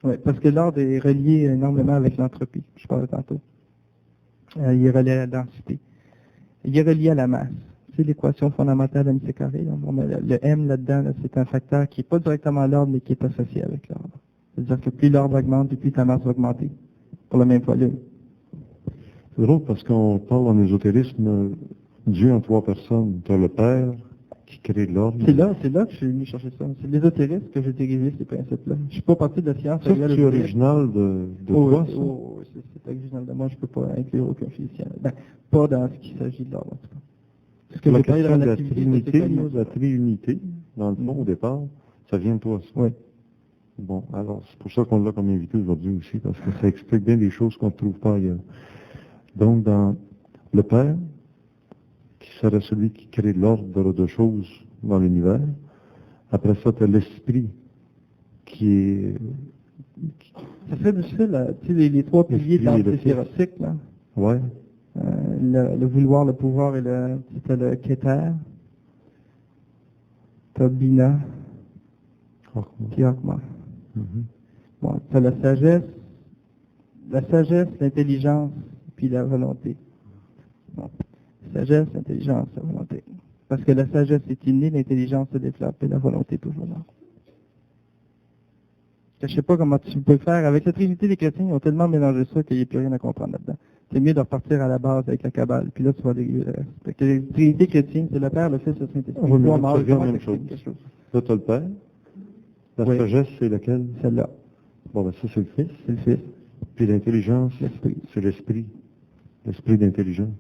Oui, parce que l'ordre est relié énormément avec l'entropie, je parlais tantôt. Il est relié à la densité. Il est relié à la masse. C'est l'équation fondamentale de MC carré. Le M là-dedans, là, c'est un facteur qui n'est pas directement l'ordre, mais qui est associé avec l'ordre. C'est-à-dire que plus l'ordre augmente, plus ta masse va augmenter pour le même volume. C'est drôle parce qu'on parle en ésotérisme, Dieu en trois personnes. Tu as le Père qui crée l'ordre. C'est là que je suis venu chercher ça. C'est l'ésotérisme que j'ai dérivé ces principes-là. Je suis pas parti de la science. Ça, c'est original de toi, ça? C'est original de moi. Je peux pas inclure aucun physicien. Ben, pas dans ce qu'il s'agit de l'ordre, en tout cas. Parce que La j'ai parlé question de la relativité, trinité, c'est connu. la triunité, dans le fond, au départ, ça vient de toi, ça. Oui. Bon, alors, c'est pour ça qu'on l'a comme invité aujourd'hui aussi, parce que ça explique bien des choses qu'on ne trouve pas ailleurs. Donc, dans le Père, qui serait celui qui crée l'ordre de choses dans l'univers. Après ça, tu as l'Esprit, qui est... Ça serait difficile, tu sais, les trois piliers de L'esprit et le l'antéphérostique, là. Ouais. Le vouloir, le pouvoir et c'était le Keter. T'as Bina, puis Akma. Bon, t'as la sagesse, l'intelligence, puis la volonté. Bon. Sagesse, intelligence, la volonté. Parce que la sagesse est innée, l'intelligence se développe et la volonté est toujours là. Je ne sais pas comment tu peux faire. Avec la Trinité des chrétiens, ils ont tellement mélangé ça qu'il n'y a plus rien à comprendre là-dedans. C'est mieux de repartir à la base avec la Kabbale, puis là tu vas dériver le reste. Parce que la Trinité chrétienne, c'est le Père, le Fils et le Saint-Esprit. Oui, mais ça revient à la même chose. Là, tu as le Père. La sagesse, c'est laquelle? Celle-là. Bon, ben ça, c'est le Fils. C'est le Fils. Puis l'intelligence, L'Esprit. c'est l'Esprit. L'Esprit d'intelligence.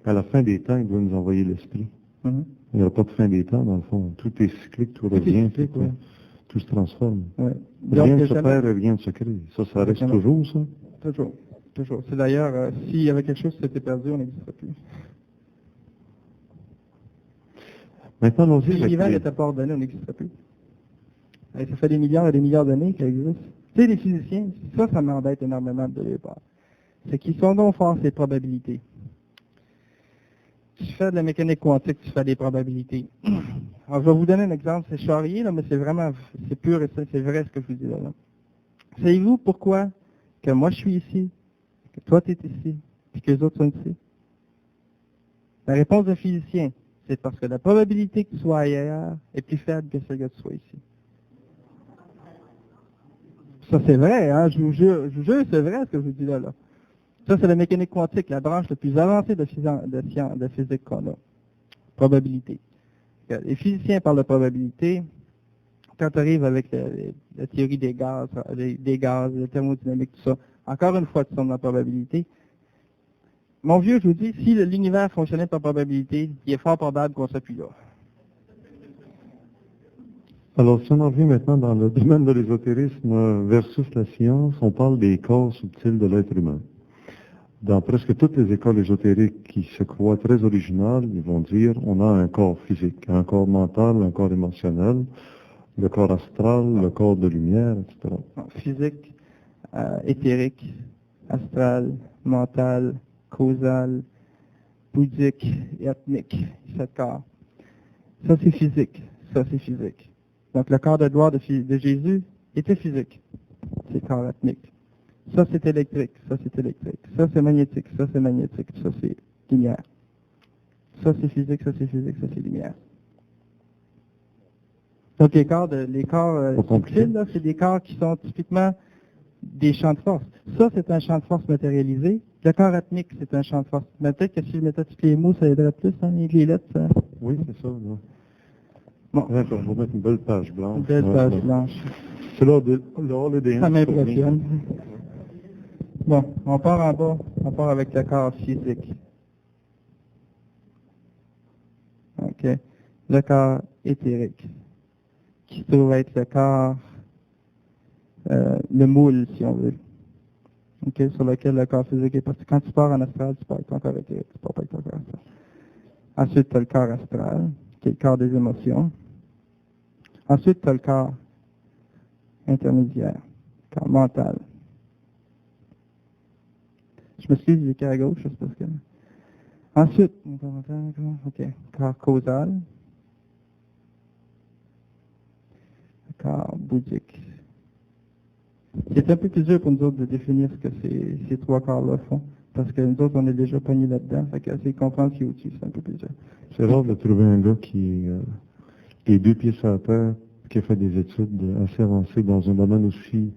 À la fin des temps, il doit nous envoyer l'Esprit. Il n'y aura pas de fin des temps, dans le fond. Tout est cyclique, tout revient, tout se transforme. Ouais. Rien ne se perd et rien ne se crée. Ça reste toujours, ça? Toujours. Toujours. C'est d'ailleurs, s'il y avait quelque chose qui s'était perdu, on n'existerait plus. Maintenant, on dit... Si l'univers n'était pas ordonné, on n'existerait plus. Et ça fait des milliards et des milliards d'années qu'il existe. Tu sais, les physiciens, ça m'embête énormément de leur part. C'est qu'ils sont donc forts ces probabilités. Tu fais de la mécanique quantique, tu fais des probabilités. Alors, je vais vous donner un exemple, c'est charrié, là, mais c'est vraiment, c'est pur et c'est vrai ce que je vous dis là. Savez-vous pourquoi que moi je suis ici, que toi tu es ici, puis que les autres sont ici? La réponse d'un physicien, c'est parce que la probabilité que tu sois ailleurs est plus faible que celle que tu sois ici. Ça c'est vrai, hein, je vous jure, c'est vrai ce que je vous dis là. Ça, c'est la mécanique quantique, la branche la plus avancée de physique qu'on a. Probabilité. Les physiciens parlent de probabilité. Quand tu arrives avec la théorie des gaz, la thermodynamique, tout ça, encore une fois, tu tombes dans la probabilité. Mon vieux, je vous dis, si l'univers fonctionnait par probabilité, il est fort probable qu'on ne soit plus là. Alors, si on en revient maintenant dans le domaine de l'ésotérisme versus la science, on parle des corps subtils de l'être humain. Dans presque toutes les écoles ésotériques qui se croient très originales, ils vont dire on a un corps physique, un corps mental, un corps émotionnel, le corps astral, le corps de lumière, etc. Physique, éthérique, astral, mental, causal, bouddhique et atmique, 7 corps. Ça c'est physique, ça c'est physique. Donc le corps de gloire de Jésus était physique, c'est corps atmique. Ça, c'est électrique. Ça, c'est électrique. Ça, c'est magnétique. Ça, c'est magnétique. Ça, c'est lumière. Ça, c'est physique. Ça, c'est physique. Ça, c'est lumière. Donc, les corps subtils, là, c'est des corps qui sont typiquement des champs de force. Ça, c'est un champ de force matérialisé. Le corps atmique, c'est un champ de force. Mais peut-être que si je mettais tous les mots, ça aiderait plus, hein, les lettres. Ça. Oui, c'est ça. Là. Bon. D'accord, on va mettre une belle page blanche. Une belle page blanche. C'est là l'ADN. Ça m'impressionne. Bon, on part en bas. On part avec le corps physique. OK. Le corps éthérique, qui se trouve être le corps, le moule, si on veut. OK, sur lequel le corps physique est parti. Quand tu pars en astral, tu pars avec ton corps éthérique, tu pars pas avec ton corps astral. Ensuite, tu as le corps astral, qui est le corps des émotions. Ensuite, tu as le corps intermédiaire, le corps mental. Je me suis dit à gauche, c'est parce que... Ensuite, OK, corps causal, le corps bouddhique. C'est un peu plus dur pour nous autres de définir ce que ces trois corps-là font, parce que nous autres, on est déjà pognés là-dedans, fait qu'essayer de comprendre ce qui est au-dessus, c'est un peu plus dur. C'est rare de trouver un gars qui est 2 pieds sur la terre, qui a fait des études assez avancées dans un domaine aussi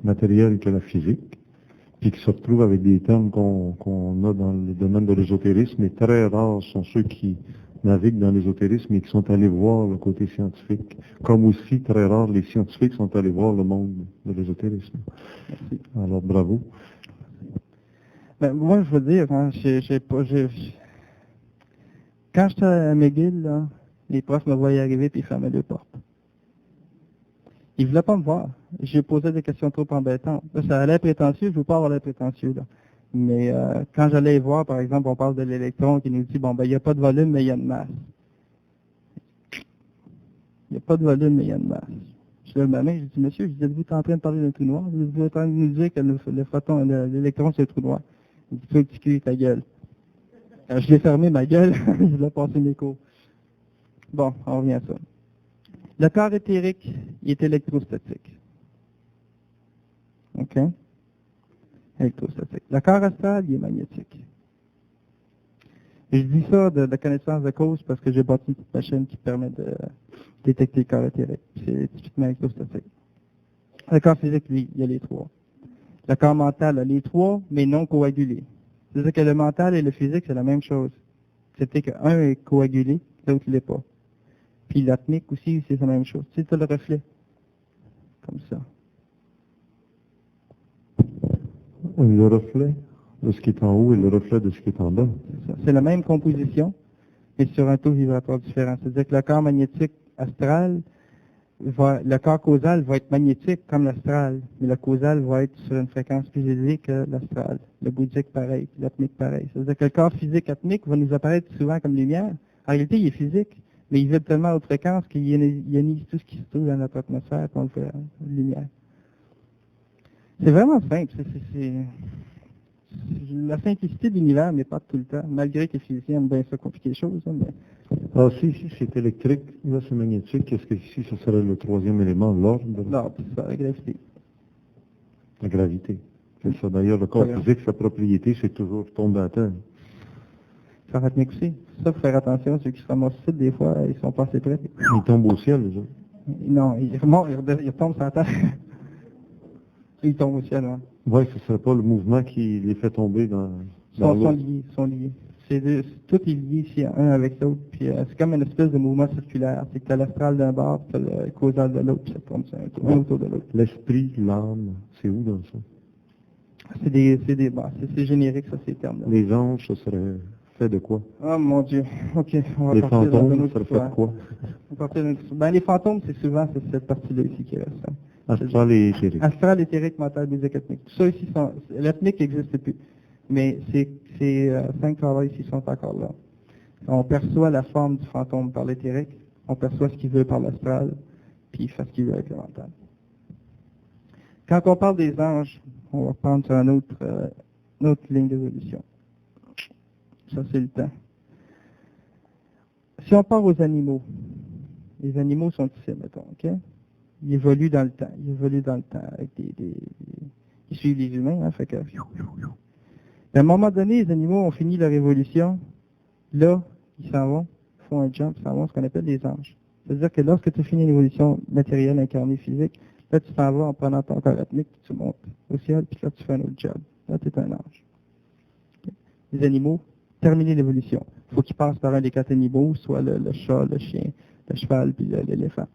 matériel que la physique, puis qui se retrouve avec des termes qu'on a dans le domaine de l'ésotérisme, et très rares sont ceux qui naviguent dans l'ésotérisme et qui sont allés voir le côté scientifique. Comme aussi, très rares, les scientifiques sont allés voir le monde de l'ésotérisme. Merci. Alors, bravo. Ben, moi, je veux dire, hein, quand j'étais à McGill, là, les profs me voyaient arriver puis ils fermaient les portes. Ils ne voulaient pas me voir. J'ai posé des questions trop embêtantes. Là, ça allait prétentieux, je ne veux pas avoir l'air prétentieux, là. Mais quand j'allais voir, par exemple, on parle de l'électron qui nous dit, bon, ben, il n'y a pas de volume, mais il y a une masse. Il n'y a pas de volume, mais il y a une masse. Je lève ma main, je dis, monsieur, vous êtes en train de parler d'un trou noir? Vous êtes en train de nous dire que le photon, l'électron, c'est le trou noir. Il dit, toi, petit cul, ta gueule. Alors, je l'ai fermé, ma gueule, je l'ai passé mes cours. Bon, on revient à ça. Le corps éthérique, il est électrostatique. OK? Électrostatique. Le corps astral, il est magnétique. Et je dis ça de connaissance de cause parce que j'ai bâti une petite machine qui permet de détecter le corps éthérique. C'est typiquement électrostatique. Le corps physique, lui, il y a les trois. Le corps mental a les trois, mais non coagulés. C'est-à-dire que le mental et le physique, c'est la même chose. C'est qu'un est coagulé, l'autre ne l'est pas. Puis l'atmique aussi, c'est la même chose. Tu sais, tu as le reflet. Comme ça. Le reflet de ce qui est en haut et le reflet de ce qui est en bas. C'est la même composition, mais sur un taux vibratoire différent. C'est-à-dire que le corps magnétique astral, le corps causal va être magnétique comme l'astral, mais le causal va être sur une fréquence plus élevée que l'astral. Le bouddhique pareil, l'atmique pareil. C'est-à-dire que le corps physique atmique va nous apparaître souvent comme lumière. En réalité, il est physique, mais il vibre tellement à haute fréquence qu'il ionise tout ce qui se trouve dans notre atmosphère qu'on le fait lumière. C'est vraiment simple. La simplicité de l'univers n'est pas tout le temps, malgré que les physiciens aiment bien ça compliquer les choses. Hein, mais... Ah, si, ici c'est électrique, là c'est magnétique, qu'est-ce que ici, ça serait le troisième élément, l'ordre? L'ordre, c'est ça, la gravité. La gravité. C'est ça. D'ailleurs, le corps physique, sa propriété, c'est toujours tomber à terre. Ça rythmique aussi. Ça, faut faire attention, ceux qui se ramassent ici, des fois, ils sont pas assez près. Ils tombent au ciel, les autres. Non, ils tombent sur la terre. Ils tombent au ciel, hein. Oui, ce ne serait pas le mouvement qui les fait tomber dans l'eau. Sont liés. Tout est lié ici, un avec l'autre. Puis c'est comme une espèce de mouvement circulaire. C'est que tu as l'astral d'un bord, tu as le causal de l'autre, puis ça tombe un autour de l'autre. L'esprit, l'âme, c'est où dans ça? C'est générique, ça, ces termes-là. Les anges, ça serait fait de quoi? Oh mon Dieu. OK, on va les partir fantômes, dans ça serait fait de quoi? Les fantômes, c'est souvent cette partie-là ici qui reste. Hein. Astral et éthérique. Astral, éthérique, mental, bouddhique, ethnique. Tout ça ici, l'ethnique n'existe plus. Mais ces 5 travaux ici sont encore là. On perçoit la forme du fantôme par l'éthérique, on perçoit ce qu'il veut par l'astral, puis il fait ce qu'il veut avec le mental. Quand on parle des anges, on va prendre sur une autre ligne d'évolution. Ça, c'est le temps. Si on part aux animaux, les animaux sont ici, mettons, OK? Ils évoluent dans le temps. Ils Ils suivent les humains, hein, fait que... À un moment donné, les animaux ont fini leur évolution. Là, ils s'en vont, font un jump, ils s'en vont, ce qu'on appelle des anges. C'est-à-dire que lorsque tu finis une évolution matérielle, incarnée, physique, là, tu t'en vas en prenant ton corps atomique, tu montes au ciel, puis là, tu fais un autre job. Là, tu es un ange. Les animaux, terminer l'évolution. Il faut qu'ils passent par un des 4 animaux, soit le chat, le chien, le cheval, puis l'éléphant.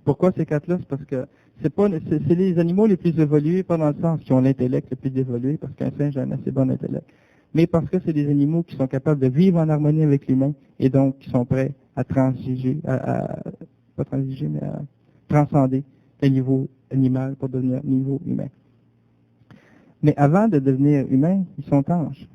Pourquoi ces 4-là? C'est parce que c'est les animaux les plus évolués, pas dans le sens qu'ils ont l'intellect le plus évolué, parce qu'un singe a un assez bon intellect, mais parce que c'est des animaux qui sont capables de vivre en harmonie avec l'humain, et donc qui sont prêts à transiger, pas transiger, mais à transcender le niveau animal pour devenir niveau humain. Mais avant de devenir humains, ils sont anges.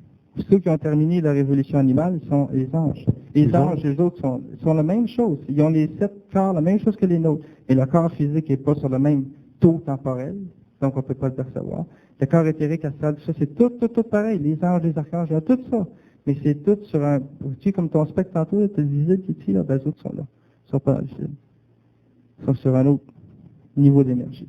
Ceux qui ont terminé leur évolution animale, ils sont les anges. Les anges, les autres, sont la même chose. Ils ont les 7 corps, la même chose que les nôtres. Mais le corps physique n'est pas sur le même taux temporel, donc on ne peut pas le percevoir. Le corps éthérique, astral, tout ça, c'est tout pareil. Les anges, les archanges, il y a tout ça. Mais c'est tout sur un... Tu sais, comme ton spectre tantôt, tu as visible ici, là, ben, les autres sont là. Ils ne sont pas visibles. Ils sont sur un autre niveau d'énergie.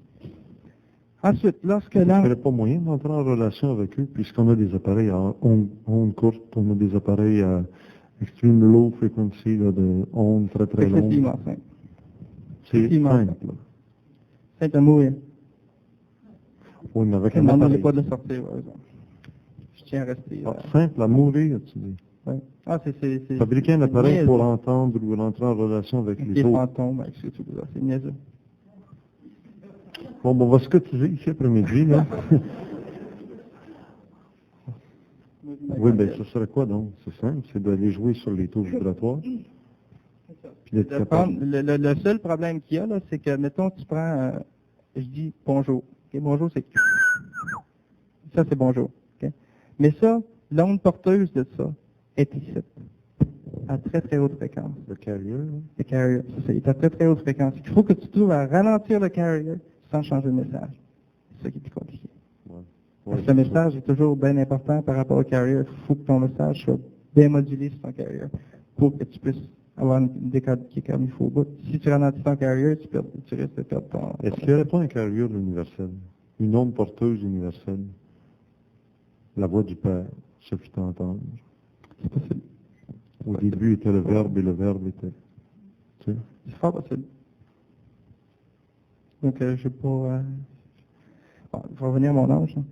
Ensuite, lorsque Il n'y l'ange... aurait pas moyen d'entrer en relation avec eux, puisqu'on a des appareils à ondes courtes, on a des appareils à extreme low frequency, là, de ondes très très longues. Excessivement simple. C'est Effectivement, simple. là. C'est à mourir. Oui, mais avec Je un ne demandez appareil. pas de le sortir, par exemple. Je tiens à rester... Ah, simple à mourir, tu dis. ouais. Ah, c'est... Fabriquer un c'est appareil niaiseux. pour entendre ou rentrer en relation avec les Des autres. fantômes, avec ce que tu veux, c'est niaiseux. Bon, on va se cotiser ici après-midi, là. Oui, ben ce serait quoi donc? C'est simple, c'est d'aller jouer sur les taux vibratoires. Puis d'être capable. Le seul problème qu'il y a, là, c'est que, mettons, tu prends, je dis bonjour. Okay, bonjour, c'est... Ça, c'est bonjour. Okay? Mais ça, l'onde porteuse de ça est ici, à très très haute fréquence. Le carrier, là. Le carrier, c'est à très très haute fréquence. Il faut que tu trouves à ralentir le carrier sans changer de message. C'est ça qui est plus compliqué. Ouais. Parce que le message est toujours bien important par rapport au carrier. Il faut que ton message soit bien modulé sur ton carrier pour que tu puisses avoir une décade qui est comme il faut au bout. Si tu ralentis ton carrier, tu risques de perdre ton... Est-ce qu'il n'y aurait pas un carrier universel? Une onde porteuse universelle? La voix du Père se fit entendre. C'est possible. Au début était le Verbe et le Verbe était... Tu sais? C'est fort possible. Donc, je ne sais pas... Bon, il va revenir à mon ange. Hein.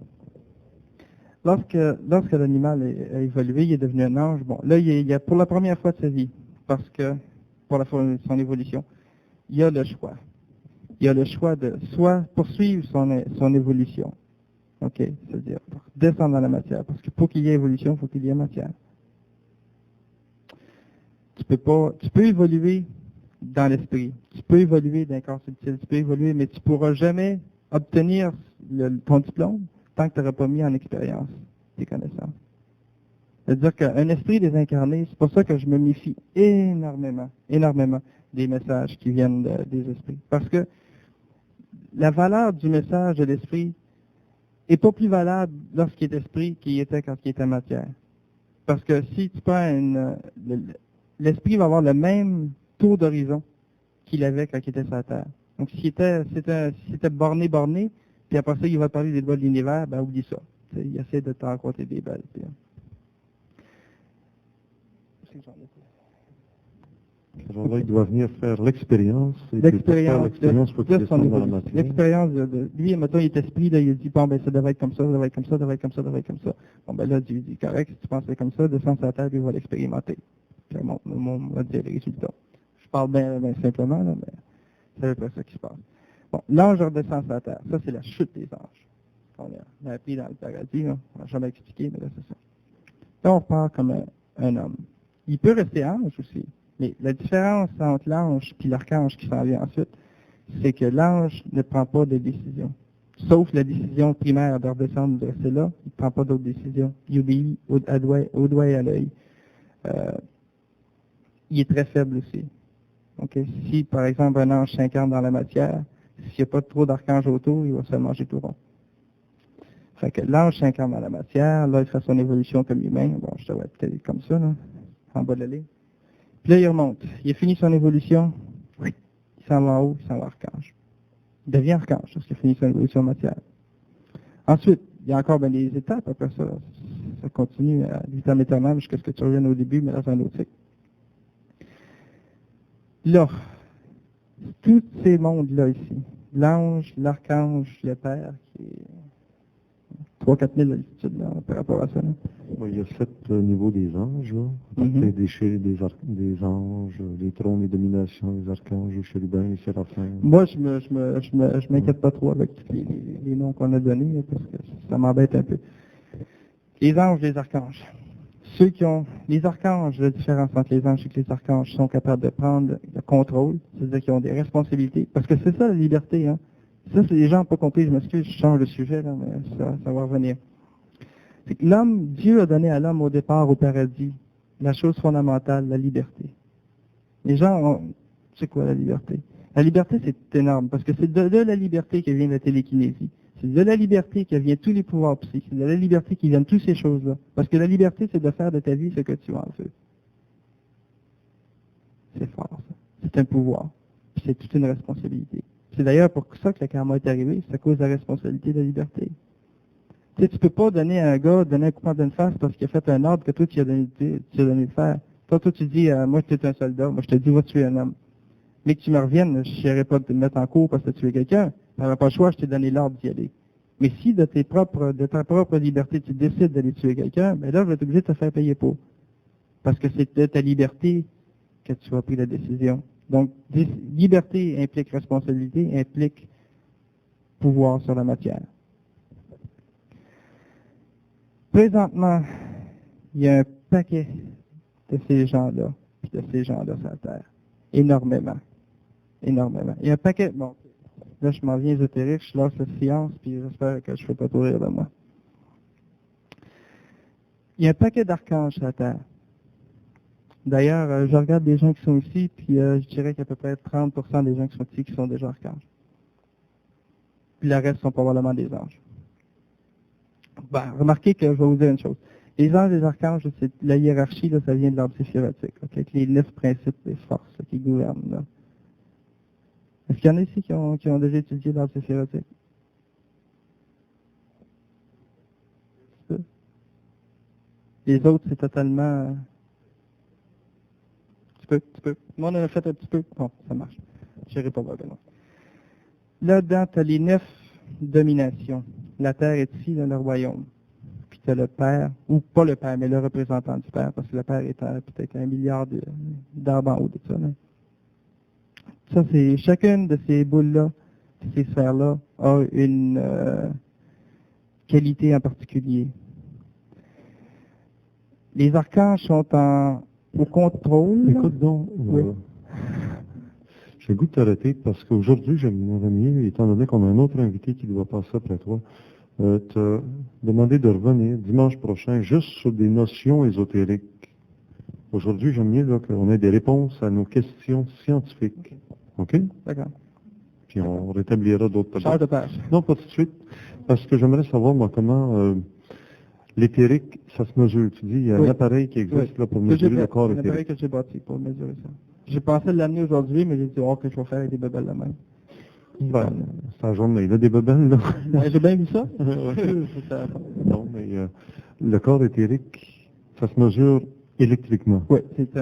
Lorsque l'animal a évolué, il est devenu un ange, bon, là, il y a pour la première fois de sa vie, parce que, pour son évolution, il y a le choix. Il y a le choix de soit poursuivre son évolution, ok, c'est-à-dire descendre dans la matière, parce que pour qu'il y ait évolution, il faut qu'il y ait matière. Tu peux évoluer dans l'esprit, tu peux évoluer dans le corps subtil, tu peux évoluer, mais tu ne pourras jamais obtenir ton diplôme tant que tu n'auras pas mis en expérience tes connaissances. C'est-à-dire qu'un esprit désincarné, c'est pour ça que je me méfie énormément des messages qui viennent des esprits. Parce que la valeur du message de l'esprit n'est pas plus valable lorsqu'il est esprit qu'il était quand il était matière. Parce que si tu prends l'esprit va avoir le même tour d'horizon qu'il avait quand il était sur la Terre. Donc, si c'était borné, puis après ça, il va parler des lois de l'univers, ben oublie ça. T'sais, il essaie de t'en raconter des belles. Alors là, il doit venir faire l'expérience. Et L'expérience. L'expérience faut qu'il descende dans la matière. L'expérience lui, mettons, il est esprit, là, il dit, bon, ben, ça devrait être comme ça, ça devrait être comme ça, ça devrait être comme ça, ça devrait être comme ça. Bon, ben là, Dieu dit, correct, si tu pensais comme ça, descends sur la terre, puis il va l'expérimenter. Puis on va dire les résultats. Je parle bien simplement, là, mais c'est à peu près ça qui se passe. Bon, l'ange redescend sur la terre. Ça, c'est la chute des anges. On a appris dans le paradis, là. On n'a jamais expliqué, mais là, c'est ça. Là, on repart comme un homme. Il peut rester ange aussi. Mais la différence entre l'ange et l'archange qui s'en vient ensuite, c'est que l'ange ne prend pas de décision. Sauf la décision primaire de redescendre, de rester là, il ne prend pas d'autres décisions. Il obéit au doigt et à l'œil. Il est très faible aussi. Donc, si, par exemple, un ange s'incarne dans la matière, s'il n'y a pas trop d'archanges autour, il va se manger tout rond. Fait que l'ange s'incarne dans la matière, là, il fait son évolution comme humain. Bon, je devrais peut-être comme ça, là, en bas de la ligne. Puis là, il remonte. Il a fini son évolution. Oui. Il s'en va en haut, il s'en va archange. Il devient archange parce qu'il a fini son évolution matière. Ensuite, il y a encore des étapes. Après ça, ça continue à vitam aeternam jusqu'à ce que tu reviennes au début, mais dans un autre cycle. Là, tous ces mondes-là ici, l'ange, l'archange, le père, qui est 3-4 000 d'altitude là, par rapport à ça. Là. Bon, il y a 7 niveaux des anges, là. Mhm. Des anges, les trônes, les dominations, les archanges, les chérubins, les séraphins. Moi, je m'inquiète pas trop avec tous les noms qu'on a donnés, là, parce que ça m'embête un peu. Les anges, les archanges. Ceux qui ont, les archanges, la différence entre les anges et les archanges sont capables de prendre le contrôle, c'est-à-dire qu'ils ont des responsabilités, parce que c'est ça la liberté, hein. Ça, c'est les gens n'ont pas compris, je m'excuse, je change de sujet, là, mais ça va revenir. C'est que l'homme, Dieu a donné à l'homme au départ au paradis la chose fondamentale, la liberté. Les gens ont, c'est quoi la liberté? La liberté, c'est énorme, parce que c'est de la liberté que vient la télékinésie. C'est de la liberté que vient tous les pouvoirs psychiques. C'est de la liberté qui viennent toutes ces choses-là. Parce que la liberté, c'est de faire de ta vie ce que tu en veux. C'est fort, ça. C'est un pouvoir. Puis c'est toute une responsabilité. C'est d'ailleurs pour ça que le karma est arrivé. C'est à cause de la responsabilité de la liberté. Tu sais, tu peux pas donner à un gars, donner un coup d'une face parce qu'il a fait un ordre que toi, tu as donné de faire. Toi, tu dis, moi, je suis un soldat. Moi, je te dis, va tuer un homme. Mais que tu me reviennes, je n'irai pas te mettre en cours parce que tu as tué quelqu'un. Tu n'auras pas le choix, je t'ai donné l'ordre d'y aller. Mais si de ta propre liberté, tu décides d'aller tuer quelqu'un, ben là, je vais être obligé de te faire payer pour. Parce que c'est de ta liberté que tu as pris la décision. Donc, liberté implique responsabilité, implique pouvoir sur la matière. Présentement, il y a un paquet de ces gens-là, puis de ces gens-là sur la Terre. Énormément. Énormément. Il y a un paquet, bon, là je m'en viens ésotérique, je lance la science, puis j'espère que je ne fais pas trop rire de moi. Il y a un paquet d'archanges sur la Terre. D'ailleurs, je regarde des gens qui sont ici, puis je dirais qu'à peu près 30% des gens qui sont ici qui sont déjà archanges. Puis le reste sont probablement des anges. Ben, remarquez que je vais vous dire une chose. Les anges et les archanges, c'est la hiérarchie, là, ça vient de l'arbre séphirotique, avec les 9 principes des forces là, qui gouvernent. Là. Est-ce qu'il y en a ici qui ont déjà étudié l'arbre séphirotique? Les autres, c'est totalement... Tu peux. Moi, on en a fait un petit peu. Bon, ça marche. Je n'irai pas voir bien. Là-dedans, tu as les 9 dominations. La terre est ici, dans le royaume. Puis tu as le père, ou pas le père, mais le représentant du père, parce que le père est peut-être 1 milliard d'arbres en haut de ça. Là. Ça, c'est chacune de ces boules-là, de ces sphères-là, a une qualité en particulier. Les archanges sont au contrôle. Écoute donc, Oui. j'ai le goût de t'arrêter parce qu'aujourd'hui, j'aimerais mieux, étant donné qu'on a un autre invité qui doit passer après toi, te demander de revenir dimanche prochain juste sur des notions ésotériques. Aujourd'hui, j'aime mieux là, qu'on ait des réponses à nos questions scientifiques. OK? D'accord. Puis on rétablira d'autres Change de page. Non, pas tout de suite. Parce que j'aimerais savoir, moi, comment l'éthérique, ça se mesure. Tu dis, il y a un appareil qui existe là pour mesurer le corps éthérique. Un appareil que j'ai bâti pour mesurer ça. J'ai pensé l'amener aujourd'hui, mais j'ai dit, oh, que je vais faire avec des bebelles la même. Ben, c'est la journée, il a des bebelles, là. Ouais, j'ai bien vu ça. Non, mais le corps éthérique, ça se mesure électriquement. Oui, c'est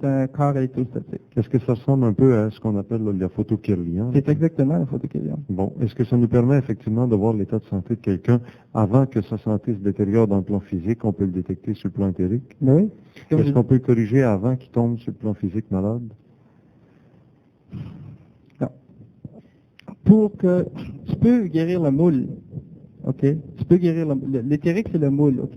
un corps électrostatique. Est-ce que ça ressemble un peu à ce qu'on appelle là, la photokérlie? C'est exactement la photokérlie. Bon, est-ce que ça nous permet effectivement de voir l'état de santé de quelqu'un avant que sa santé se détériore dans le plan physique? On peut le détecter sur le plan éthérique? Mais oui. Est-ce qu'on peut le corriger avant qu'il tombe sur le plan physique malade? Non. Pour que tu peux guérir le moule, ok? Tu peux guérir l'éthérique, c'est le moule, ok?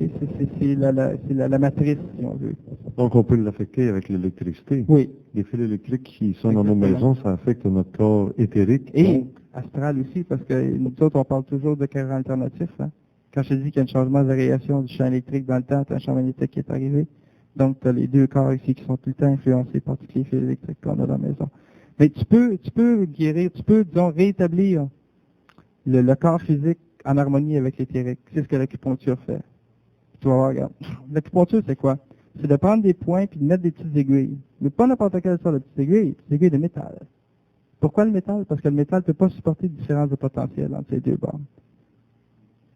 C'est la matrice, si on veut. Donc on peut l'affecter avec l'électricité. Oui. Les fils électriques qui sont dans nos maisons, ça affecte notre corps éthérique. Et donc... astral aussi, parce que nous autres, on parle toujours de courant alternatif. Hein? Quand je te dis qu'il y a un changement de variation du champ électrique dans le temps, tu as un champ magnétique qui est arrivé. Donc, tu as les deux corps ici qui sont tout le temps influencés par tous les fils électriques qu'on a dans la maison. Mais tu peux guérir, tu peux, disons, rétablir le corps physique en harmonie avec l'éthérique. C'est ce que l'acupuncture fait. Tu vas voir, regarde. L'acupuncture, c'est quoi? C'est de prendre des points puis de mettre des petites aiguilles. Mais pas n'importe quelle sorte de petites aiguilles de métal. Pourquoi le métal? Parce que le métal ne peut pas supporter de différence de potentiel entre ces deux bornes.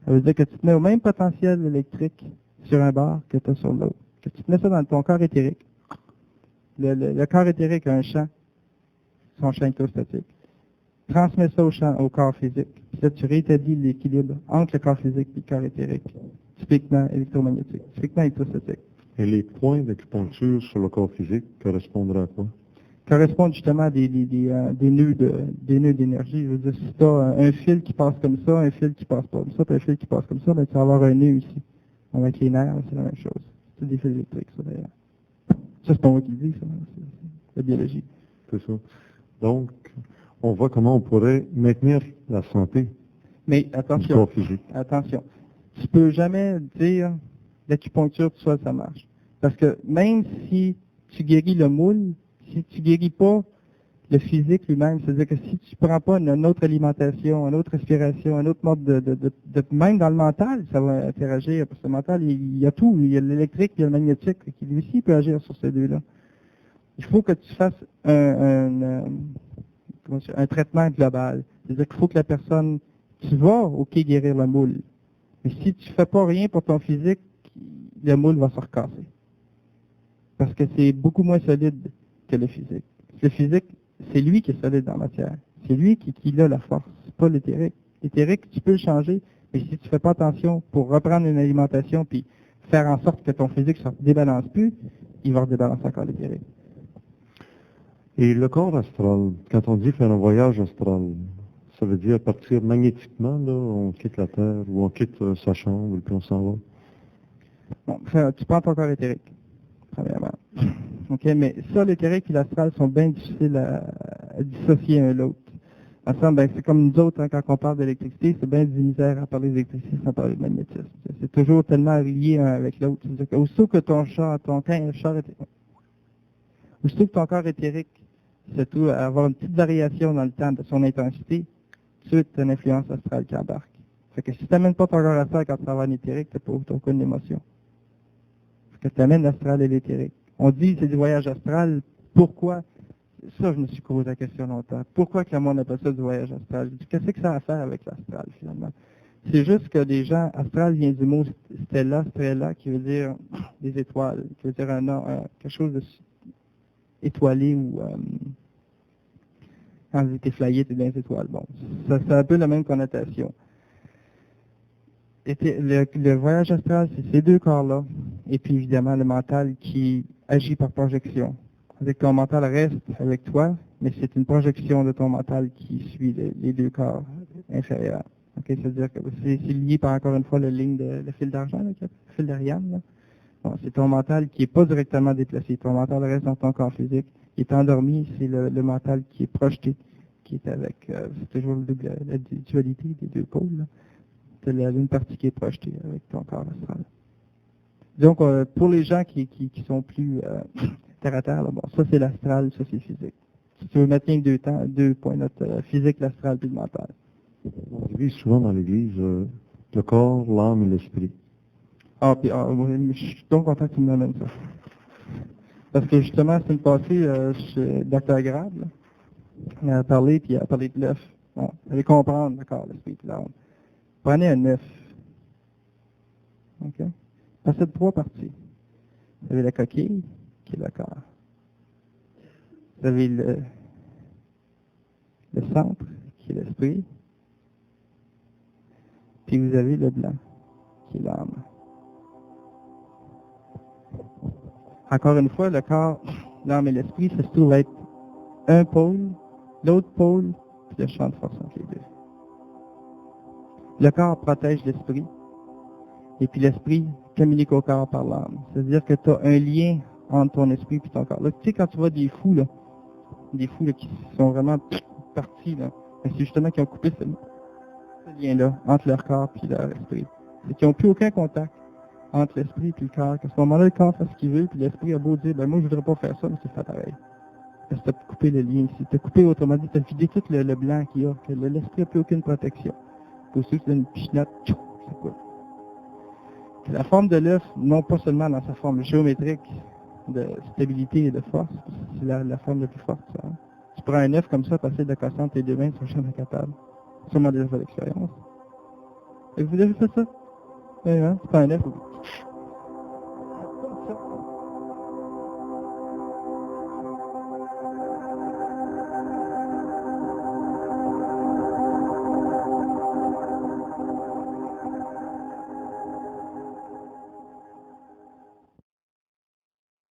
Ça veut dire que tu te mets au même potentiel électrique sur un bar que tu as sur l'autre. Que tu te mets ça dans ton corps éthérique. Le corps éthérique a un champ, son champ électrostatique. Transmets ça au corps physique. Puis là, tu rétablis l'équilibre entre le corps physique et le corps éthérique. Typiquement électromagnétique, typiquement électrostatique. Et les points d'acupuncture sur le corps physique correspondraient à quoi? Correspondent justement à des nœuds d'énergie. Je veux dire, si tu as un fil qui passe comme ça, un fil qui passe pas comme ça, puis un fil qui passe comme ça, ben, tu vas avoir un nœud ici. Avec les nerfs, c'est la même chose. C'est des fils électriques, ça d'ailleurs. Ça, c'est pas moi qui le dis, ça. C'est la biologie. C'est ça. Donc, on voit comment on pourrait maintenir la santé Mais du attention, corps physique. attention. Tu peux jamais dire l'acupuncture tout seul, ça marche. Parce que même si tu guéris le moule, si tu guéris pas le physique lui-même, c'est-à-dire que si tu prends pas une autre alimentation, une autre respiration, un autre mode même dans le mental, ça va interagir, parce que le mental, il y a tout, il y a l'électrique, il y a le magnétique, qui lui aussi peut agir sur ces deux-là. Il faut que tu fasses un traitement global. C'est-à-dire qu'il faut que la personne, tu vas, ok, guérir le moule. Mais si tu fais pas rien pour ton physique, le moule va se recasser. Parce que c'est beaucoup moins solide que le physique. Le physique, c'est lui qui est solide dans la matière. C'est lui qui a la force, c'est pas l'éthérique. L'éthérique, tu peux le changer, mais si tu fais pas attention pour reprendre une alimentation puis faire en sorte que ton physique ne se débalance plus, il va redébalancer encore l'éthérique. Et le corps astral, quand on dit faire un voyage astral, ça veut dire partir magnétiquement, là, on quitte la Terre, ou on quitte sa chambre, et puis on s'en va. Bon, tu prends ton corps éthérique, premièrement. OK, mais ça, l'éthérique et l'astral sont bien difficiles à dissocier un l'autre. Ensemble, ben, c'est comme nous autres, hein, quand on parle d'électricité, c'est bien du misère à parler d'électricité sans parler de magnétisme. C'est toujours tellement lié un avec l'autre. C'est-à-dire qu'aussitôt que aussitôt que ton corps éthérique, c'est tout, avoir une petite variation dans le temps de son intensité, tout de suite, tu as une influence astrale qui embarque. Fait que si tu n'amènes pas ton corps astral quand tu vas avoir un éthérique, tu n'as pas aucune émotion. Fait que tu amènes l'astral et l'éthérique. On dit c'est du voyage astral. Pourquoi? Ça, je me suis posé la question longtemps. Pourquoi que le monde appelle ça du voyage astral? Qu'est-ce que ça a à faire avec l'astral, finalement? C'est juste que les gens, astral vient du mot strella, qui veut dire des étoiles, qui veut dire quelque chose de étoilé ou quand t'es flyé, t'es dans les étoiles. Bon, ça a un peu la même connotation. Le voyage astral, c'est ces deux corps-là, et puis évidemment le mental qui agit par projection. C'est que ton mental reste avec toi, mais c'est une projection de ton mental qui suit les deux corps inférieurs. Okay? C'est-à-dire que c'est lié par encore une fois le fil d'argent, le fil d'Ariane. Là. Bon, c'est ton mental qui n'est pas directement déplacé. Ton mental reste dans ton corps physique. Il est endormi, c'est le mental qui est projeté, qui est avec, c'est toujours la dualité des deux pôles. Là. C'est une partie qui est projetée avec ton corps astral. Donc, pour les gens qui sont plus terre à terre, là, bon, ça c'est l'astral, ça c'est le physique. Si tu veux mettre bien deux points de note, physique, l'astral puis le mental. On divise souvent dans l'Église le corps, l'âme et l'esprit. Oui, je suis donc content que tu me l'amènes ça. Parce que justement, c'est une passée chez Dr. Grab, là. Il a parlé, puis il a parlé de l'œuf. Bon, vous allez comprendre le corps, l'esprit et l'âme. Prenez un œuf. OK? Ça possède trois parties. Vous avez la coquille, qui est le corps. Vous avez le centre, qui est l'esprit. Puis vous avez le blanc, qui est l'âme. Encore une fois, le corps, l'âme et l'esprit, ça se trouve être un pôle, l'autre pôle, puis le champ de force entre les deux. Le corps protège l'esprit, et puis l'esprit communique au corps par l'âme. C'est-à-dire que tu as un lien entre ton esprit et ton corps. Là, tu sais, quand tu vois des fous qui sont vraiment partis, là, ben, c'est justement qu'ils ont coupé ce lien-là entre leur corps et leur esprit. C'est qu'ils n'ont plus aucun contact entre l'esprit et le corps. À ce moment-là, le corps fait ce qu'il veut, puis l'esprit a beau dire, ben moi je voudrais pas faire ça, mais c'est fait pareil. Parce que tu as coupé le lien ici. Tu as coupé, autrement dit, tu as vidé tout le blanc qu'il y a, que l'esprit n'a plus aucune protection. Pour ceux qui donnent une pichenote, ça coupe. La forme de l'œuf, non pas seulement dans sa forme géométrique de stabilité et de force, c'est la forme la plus forte. Ça, hein. Tu prends un œuf comme ça, passer de la cassante tes deux mains, tu seras jamais capable. Sûrement déjà fait l'expérience. Et vous avez fait ça? Oui, hein? C'est pas un œuf.